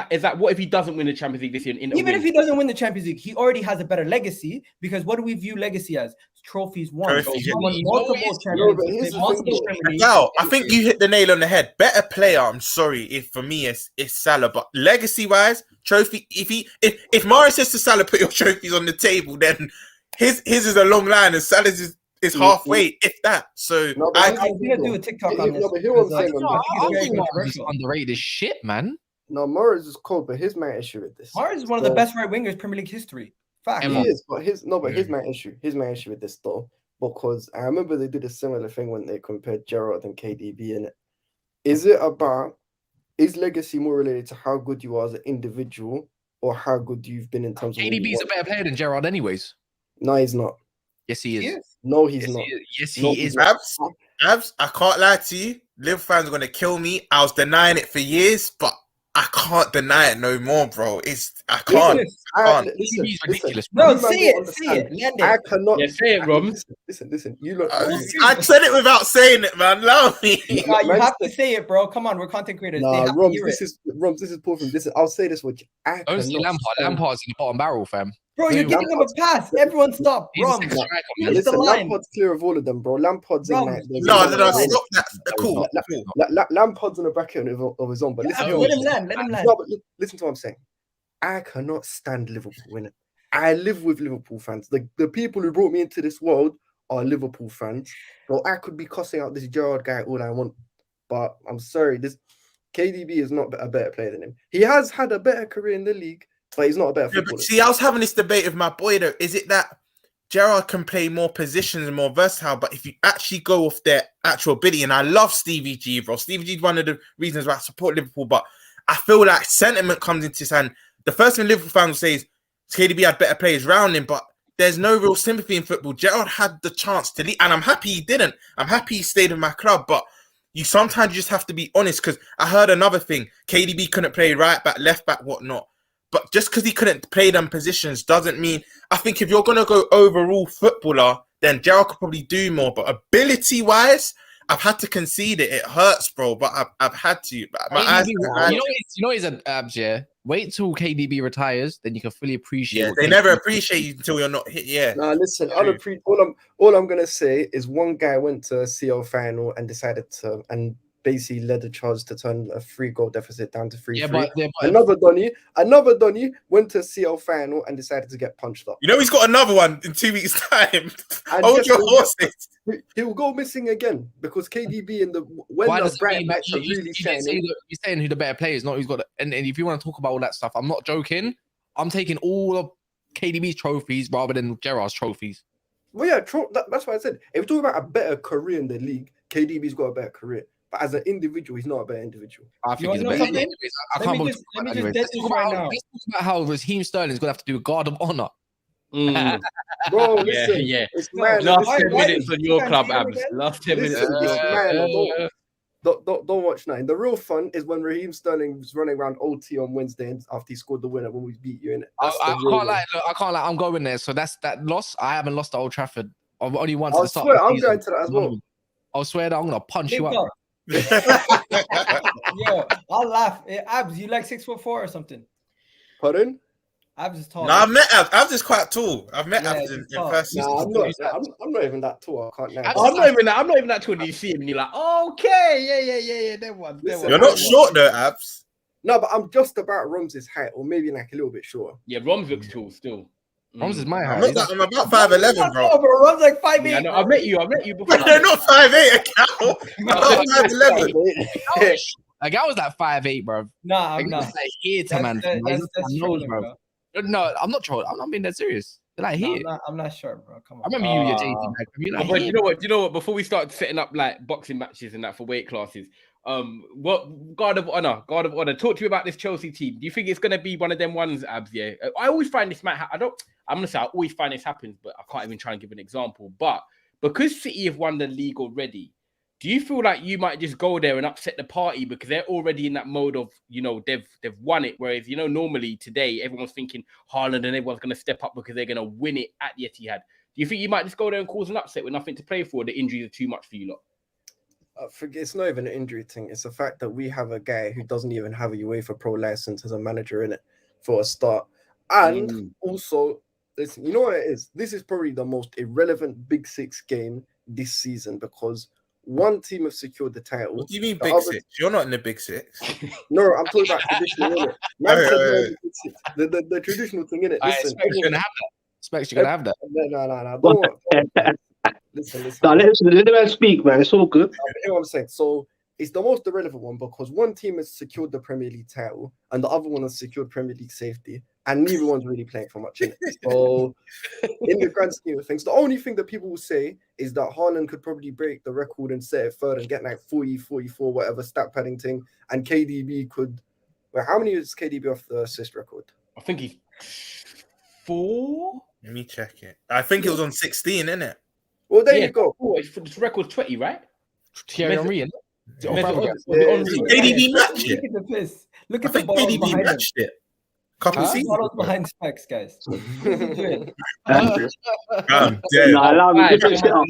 is that what if he doesn't win the Champions League this year? Even if he doesn't win the Champions League, he already has a better legacy, because what do we view legacy as? Trophies won. Trophies, He yeah. won multiple Champions Leagues, multiple Premier League. Now, I think you hit the nail on the head. Better player, I'm sorry, if for me it's Salah, but legacy wise, trophy. If Mahrez says to Salah, put your trophies on the table, then his is a long line and Salah's is halfway, if that. So No, but I'm gonna do a TikTok on this. No, but hear what I'm saying. I think Mahrez is underrated as shit, man. No, Mahrez is cold, but here's my issue with this. Mahrez is one of the best right wingers Premier League history. Fact. He is, but here's my issue. Here's my issue with this though, because I remember they did a similar thing when they compared Gerrard and KDB in it. Is legacy more related to how good you are as an individual or how good you've been in terms of KDB is a better player than Gerrard, anyways. No, he's not. Yes, he is. No, he's Yes, not. Yes, No, he is. Abs, I can't lie to you. Liverpool fans are gonna kill me. I was denying it for years, but I can't deny it no more, bro. I can't. He's ridiculous. No, say it. Land I it. cannot. Yeah, say it, Roms. Listen. You look. I said it without saying it, man. Allow me. You have to say it, bro. Come on, we're content creators. They have to Roms, hear this it. is poor from this. I'll say this with you. Don't see Lampard. Lampard's in the bottom barrel, fam. Bro, you're giving him a pass. Everyone stop. He's a Roms. striker, man. Here's the Listen, line. Lampard's clear of all of them, bro. Lampard's in Roms. like No, stop that. Cool. Lampard's in the bracket of his own, but listen. Let him land. Let him land. No, but listen to what I'm saying. I cannot stand Liverpool winning. I live with Liverpool fans. The people who brought me into this world are Liverpool fans. So I could be cussing out this Gerrard guy all I want, but I'm sorry. KDB is not a better player than him. He has had a better career in the league, but he's not a better footballer. See, I was having this debate with my boy though. Is it that Gerrard can play more positions and more versatile, but if you actually go off their actual ability, and I love Stevie G, bro. Stevie G is one of the reasons why I support Liverpool, but I feel like sentiment comes into his hand. The first thing Liverpool fans say is KDB had better players around him, but there's no real sympathy in football. Gerrard had the chance to leave, and I'm happy he didn't. I'm happy he stayed in my club, but you sometimes just have to be honest, because I heard another thing. KDB couldn't play right back, left back, whatnot. But just because he couldn't play them positions doesn't mean... I think if you're going to go overall footballer, then Gerrard could probably do more. But ability-wise, I've had to concede it. It hurts, bro, but I've had to. My eyes, you know he's an abs, yeah? Wait till KDB retires, then you can fully appreciate. Yeah, they never appreciate you until you're not hit. Yeah. Nah, listen. All I'm gonna say is one guy went to a CL final and decided to basically led the charge to turn a 3-goal deficit down to 3-3. But Another Donny went to a CL final and decided to get punched up. You know he's got another one in 2 weeks' time. Hold your horses. He will go missing again because KDB in the bright match are really shining. You're saying who the better player is, not who's got. And if you want to talk about all that stuff, I'm not joking. I'm taking all of KDB's trophies rather than Gerrard's trophies. Well, yeah, that's why I said if we're talking about a better career in the league, KDB's got a better career. But as an individual, he's not a better individual. I think he's a better individual. Let's talk about how Raheem Sterling's going to have to do a guard of honor. Bro, listen. It's mad. Last 10 minutes on your club, Abs. Last 10 minutes. Don't watch nothing. The real fun is when Raheem Sterling was running around OT on Wednesday after he scored the winner when we beat you in it. I can't lie. I'm going there. So that's that loss. I haven't lost at Old Trafford. I've only won to the start. I'm going to that as well. I'll swear that I'm going to punch you up. Yo, I'll laugh. Abs, you like 6'4" or something? Pardon? Abs is tall. No, I've met Abs. Abs is quite tall. I've met Abs in person. No, I'm not even that tall. I can't now. I'm not even that tall. You see him and you're like, okay, yeah. That one. You're not short though, Abs. No, but I'm just about Rom's height, or maybe like a little bit shorter. Yeah, Roms looks tall still. Roms is my height. I'm about 5'11", bro. Rom's like 5'8". Yeah, no, I've met you before. They're not 5'8", a cow. I'm 5'11". Like I was like 5'8", bro. Nah, I'm not. Like here to man. Bro. No, I'm not trolling. I'm not being that serious. They're like here. I'm not sure, bro. Come on. I remember you, your JT. Like, you know what? Before we start setting up like boxing matches and that for weight classes, what guard of honor? Talk to me about this Chelsea team. Do you think it's gonna be one of them ones, Abs? Yeah, I always find this might. I'm gonna say I always find this happens, but I can't even try and give an example. But because City have won the league already, do you feel like you might just go there and upset the party because they're already in that mode of, you know, they've won it? Whereas, you know, normally today everyone's thinking Haaland and everyone's going to step up because they're going to win it at the Etihad. Do you think you might just go there and cause an upset with nothing to play for? The injuries are too much for you lot? It's not even an injury thing. It's the fact that we have a guy who doesn't even have a UEFA Pro license as a manager in it for a start. And also, listen, you know what it is? This is probably the most irrelevant Big Six game this season because one team have secured the title. What do you mean Big Six? You're not in the Big Six. No, I'm talking about traditional, innit? The traditional thing, innit? Listen, you're going to have that. Specs, you're going to have that. No. Listen. No, let them speak, man. It's all good. You know what I'm saying? So it's the most irrelevant one because one team has secured the Premier League title and the other one has secured Premier League safety, and neither one's really playing for much in it. So in the grand scheme of things, the only thing that people will say is that Haaland could probably break the record and set it third and get like 40, 44, whatever stat padding thing, and KDB could... Well, how many is KDB off the assist record? I think he's 4. Let me check it. I think it was on 16, innit? Well, there you go. This record's 20, right? Thierry Henry, innit? KDB matched it. Look I at the think KDB matched it. Couple seasons seasons behind Specs, guys. I'm dead. Allow me to fix it up.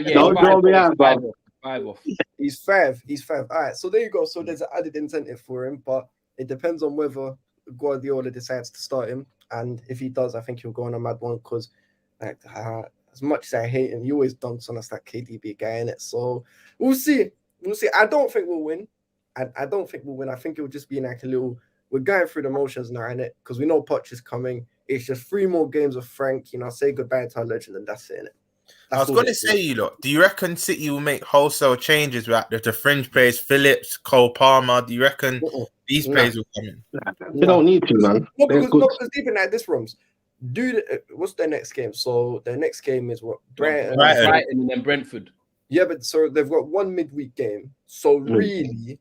Don't draw me out, bro. 5 off. He's 5. All right, so there you go. So there's an added incentive for him, but it depends on whether Guardiola decides to start him. And if he does, I think he'll go on a mad one because, like, as much as I hate him, he always dunks on us, that KDB guy in it. So we'll see. I don't think we'll win. I don't think we'll win. I think it'll just be like a little. We're going through the motions now, innit? Because we know Poch is coming. It's just 3 more games of Frank, say goodbye to our legend, and that's it, innit? I was going to say, you lot, do you reckon City will make wholesale changes with the fringe players, Phillips, Cole Palmer? Do you reckon these players will come in? They don't need to, man. No, because even at this rooms, what's their next game? So their next game is what? Brighton and then Brentford. Yeah, but so they've got one midweek game. So really,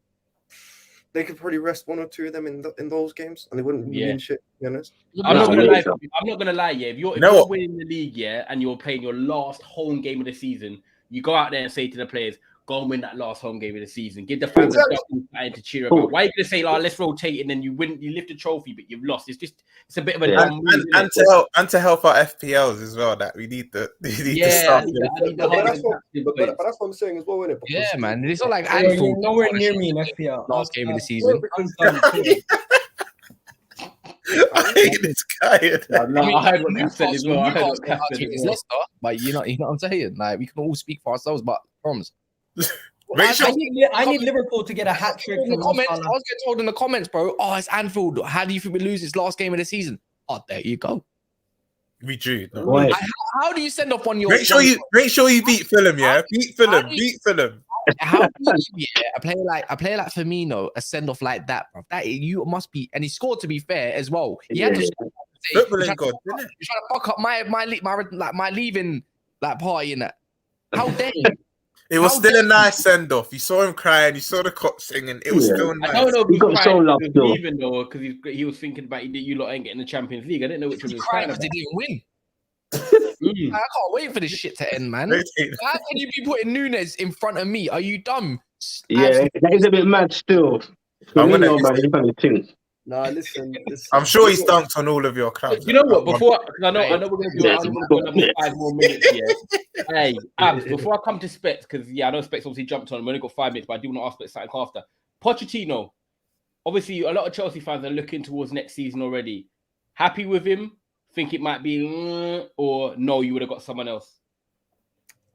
they could probably rest one or two of them in those games, and they wouldn't mean shit. To be honest, I'm not gonna lie. Yeah, if you're winning the league, and you're playing your last home game of the season, you go out there and say to the players, "Go and win that last home game of the season. Give the fans something to cheer about." Why are you gonna say, let's rotate and then you win, you lift a trophy, but you've lost? It's a bit of a and to help our FPLs as well. That we need to start. But that's what I'm saying as well, isn't it? Yeah, man. It's not like Anfield. Nowhere near me in FPL last game of the season. I hate this guy. I heard what Cap said as well. Leicester, but you know what I'm saying. Like we can all speak for ourselves, but promise. I need Liverpool to get a hat trick. In the comments, I was getting told in the comments, bro. Oh, it's Anfield. How do you think we lose this last game of the season? Oh, there you go. We drew. How do you send off on your? Make sure you beat Fulham. Yeah, beat Fulham. How do you a player like Firmino a send off like that, bro? That you must be, and he scored to be fair as well. He had to score. Football ain't good, isn't it? You're trying to fuck up my leaving party in that. How dare you? It was still a nice send off. You saw him crying. You saw the cop singing. It was still nice. I don't know if he got so loved though, because he was thinking about you lot ain't getting the Champions League. I didn't know which one he was crying because they didn't win. I can't wait for this shit to end, man. How can you be putting Nunes in front of me? Are you dumb? Yeah, that is a bit mad still. Nah, listen. I'm sure he's dunked on all of your clubs. You know what? Before, I know we're going to do another 5 more minutes here. Hey, Abs, before I come to Specs, because I know Specs obviously jumped on. We only got 5 minutes, but I do want to ask Specs something after. Pochettino, obviously, a lot of Chelsea fans are looking towards next season already. Happy with him? Think it might be, or no, you would have got someone else?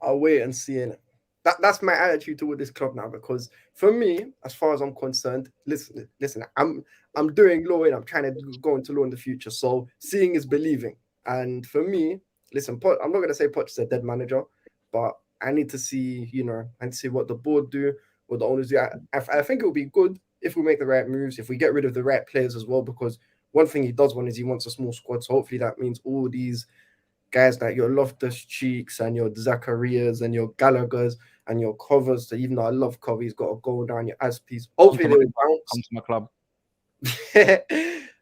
I'll wait and see it. That's my attitude toward this club now, because for me, as far as I'm concerned, listen, I'm doing law and I'm trying to go into law in the future. So seeing is believing. And for me, listen, I'm not gonna say Poch is a dead manager, but I need to see, and see what the board do, what the owners do. I think it will be good if we make the right moves, if we get rid of the right players as well, because one thing he does want is he wants a small squad. So hopefully that means all these guys like your Loftus-Cheeks and your Zacharias and your Gallaghers and your Covers, so even though I love Cover, he's got to go down your Aspies. Hopefully they will bounce. Come to my club.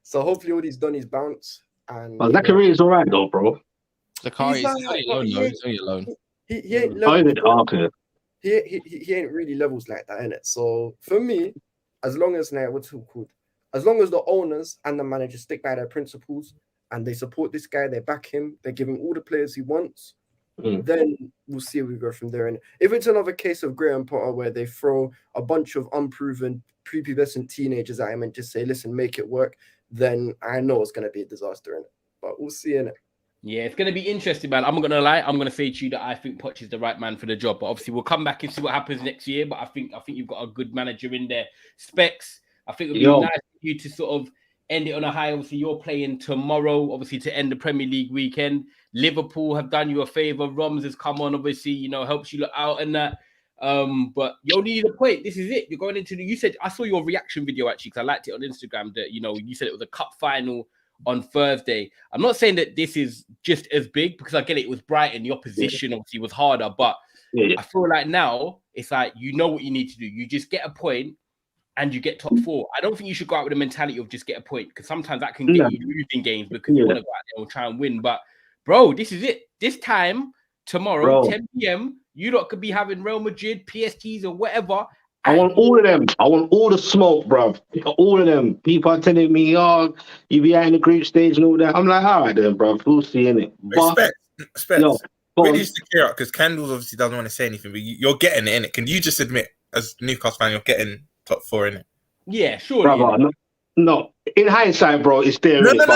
So hopefully all he's done is bounce. And Zacharias all right though, bro. Zacharias is only alone. He ain't levels. He ain't really levels like that, innit? So for me, as long as as long as the owners and the managers stick by their principles and they support this guy, they back him, they give him all the players he wants, then we'll see where we go from there. And if it's another case of Graham Potter where they throw a bunch of unproven, prepubescent teenagers at him and just say, listen, make it work, then I know it's going to be a disaster, innit? But we'll see, innit? Yeah, it's going to be interesting, man. I'm not going to lie. I'm going to say to you that I think Poch is the right man for the job. But obviously, we'll come back and see what happens next year. But I think you've got a good manager in there. Specs, I think it would be nice for you to sort of end it on a high. Obviously, you're playing tomorrow, obviously, to end the Premier League weekend. Liverpool have done you a favour. Roms has come on, obviously, helps you look out and that. But you only need a point. This is it. You're going into you said, I saw your reaction video, actually, because I liked it on Instagram, that, you said it was a cup final on Thursday. I'm not saying that this is just as big, because I get it was Brighton. The opposition obviously was harder, but I feel like now it's like, you know what you need to do. You just get a point and you get top 4. I don't think you should go out with the mentality of just get a point, because sometimes that can get you losing games because you want to go out there and try and win. But bro, this is it. This time tomorrow, 10 p.m., you lot could be having Real Madrid, PSGs, or whatever. I want all of them. I want all the smoke, bruv. All of them. People are telling me, you behind the group stage and all that. I'm like, all right then, bruv. We'll see, innit? Respect. We need to clear up, because Kendall obviously doesn't want to say anything, but you're getting it, innit? Can you just admit, as a Newcastle fan, you're getting top 4, innit? Yeah, sure. Brother, no. In hindsight, bro, it's there. No, not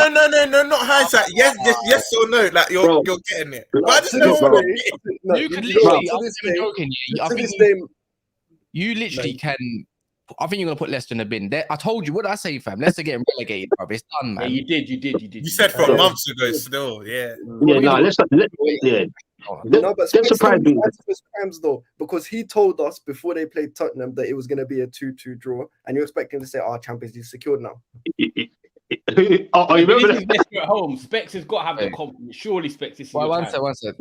hindsight. Yes or no. Like you're getting it. But I just know. You could literally. I'm not joking. I think you literally can. I think you're gonna put Leicester in the bin. I told you. What did I say, fam? Leicester getting relegated, bro. It's done, man. Yeah, you did. You said from months ago. Still, yeah. Yeah, no. Leicester. Yeah. No, but That surprised me. Spurs crimes though, because he told us before they played Tottenham that it was going to be a 2-2 draw, and you're expecting to say, "Our Champions League secured now." Oh, you remember that? At home, Specs has got to have the confidence. Surely Specs is. One sec.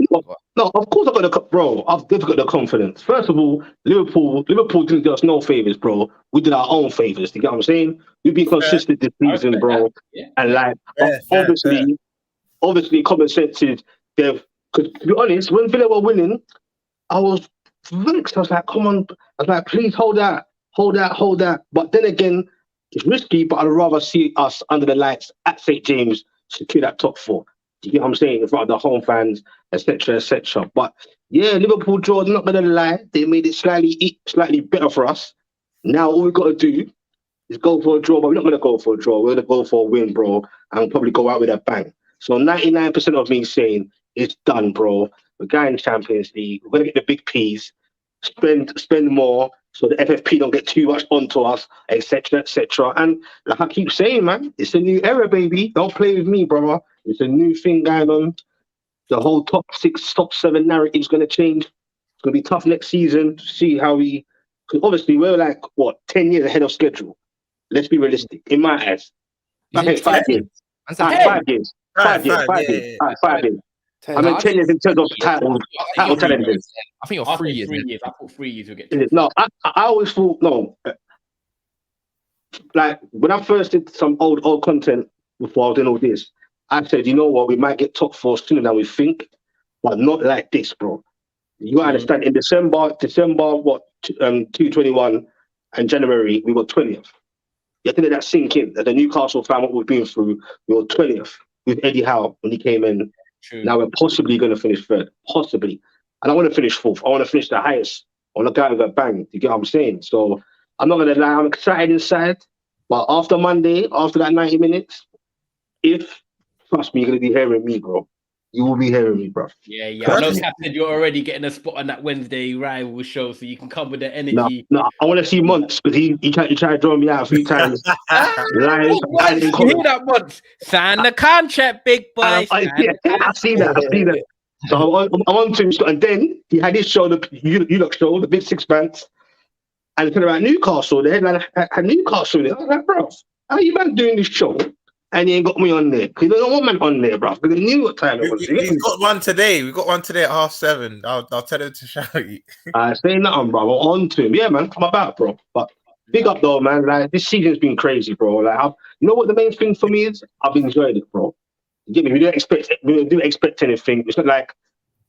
No, of course I've got the bro. I've definitely got the confidence. First of all, Liverpool didn't do us no favors, bro. We did our own favors. You get what I'm saying? We've been consistent this season, bro. And like, obviously, common sense is they've. Because to be honest, when Villa were winning, I was vexed. I was like, come on. I was like, please hold that. But then again, it's risky, but I'd rather see us under the lights at St. James secure that top 4. Do you get what I'm saying? In front of the home fans, etc., etc. But yeah, Liverpool draw, not going to lie, they made it slightly better for us. Now all we've got to do is go for a draw, but we're not going to go for a draw. We're going to go for a win, bro, and probably go out with a bang. So 99% of me saying it's done, bro. We're going to Champions League. We're going to get the big P's, spend more so the FFP don't get too much onto us, etc., etc. And like I keep saying, man, it's a new era, baby. Don't play with me, brother. It's a new thing going on. The whole top 6, top 7 narrative is going to change. It's going to be tough next season to see how we... Because obviously we're like, 10 years ahead of schedule. Let's be realistic. In my eyes. I think 5 years. 5 years. 5 years. 5 years. 5 years. I mean, 10 years in terms of title challenges. I think you're 3 years. I thought 3 years will get. No, I always thought no. Like when I first did some old content before I was doing all this, I said, you know what, we might get top 4 sooner than we think, but not like this, bro. You gotta understand. In December, 221 and January, we were 20th. You have to let that sink in. That the Newcastle fan, what we've been through, we were 20th with Eddie Howe when he came in. True. Now we're possibly going to finish 3rd, possibly. And I want to finish 4th. I want to finish the highest. I want to go with a bang. You get what I'm saying? So I'm not going to lie. I'm excited inside. But after Monday, after that 90 minutes, trust me, you're going to be hearing me, bro. You will be hearing me, bro. Yeah. I know, Captain, you're already getting a spot on that Wednesday rival show, so you can come with the energy. No, I want to see Monts because he tried to draw me out a few times. You hear that, Monts? Sign the contract, big boy. I've seen that. So I'm on to him, and then he had his show, the Ulok show, the Big Six Bands, and he said about Newcastle. The headline had Newcastle in it. I was like, bro, how are you man doing this show? And he ain't got me on there. Because you don't want man on there, bro. Because they knew what time it was. We've got one today. We've got one today at 7:30. I'll tell him to shout you. Say nothing, bro. I'm on to him. Yeah, man. I'm about, bro. But big up, though, man. Like, this season's been crazy, bro. Like, you know what the main thing for me is? I've enjoyed it, bro. You get me? We don't expect anything. It's not like,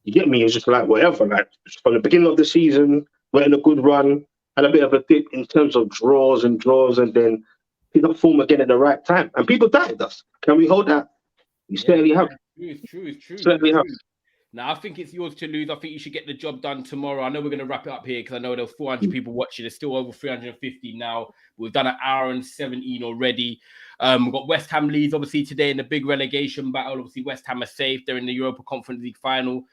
you get me? It's just like whatever. Like, from the beginning of the season, we're in a good run. Had a bit of a dip in terms of draws, and then pick up form again at the right time. And people doubted us. Can we hold that? We certainly have. It's true. Certainly have. Now, I think it's yours to lose. I think you should get the job done tomorrow. I know we're going to wrap it up here because I know there's 400 people watching. There's still over 350 now. We've done an hour and 17 already. We've got West Ham Leeds, obviously, today in the big relegation battle. Obviously, West Ham are safe. They're in the Europa Conference League final.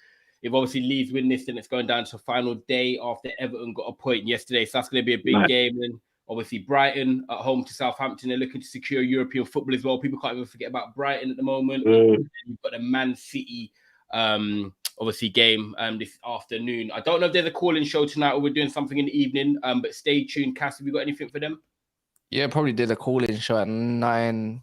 If obviously Leeds win this, then it's going down to final day after Everton got a point yesterday. So that's going to be a big game. And obviously, Brighton at home to Southampton. They're looking to secure European football as well. People can't even forget about Brighton at the moment. And you've got the Man City, obviously, game this afternoon. I don't know if there's a call-in show tonight or we're doing something in the evening, but stay tuned. Cass, have you got anything for them? Yeah, probably did a call-in show at 9:30.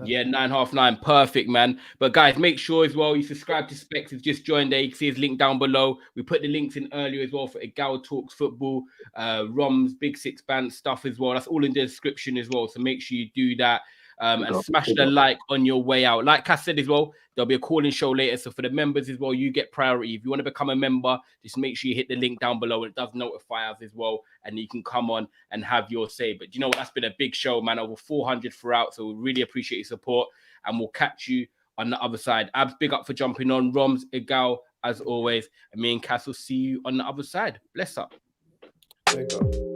Yeah, 9:30. Perfect, man. But guys, make sure as well you subscribe to Specs. He's just joined there. You can see his link down below. We put the links in earlier as well for Egal Talks Football, Rom's Big Six Band stuff as well. That's all in the description as well. So make sure you do that. And smash the like on your way out. Like Cass said as well, there'll be a calling show later. So for the members as well, you get priority. If you want to become a member, just make sure you hit the link down below. It does notify us as well. And you can come on and have your say. But you know what? That's been a big show, man. Over 400 throughout. So we really appreciate your support. And we'll catch you on the other side. Abs, big up for jumping on. Roms, Egal, as always. And me and Cass will see you on the other side. Bless up. There you go.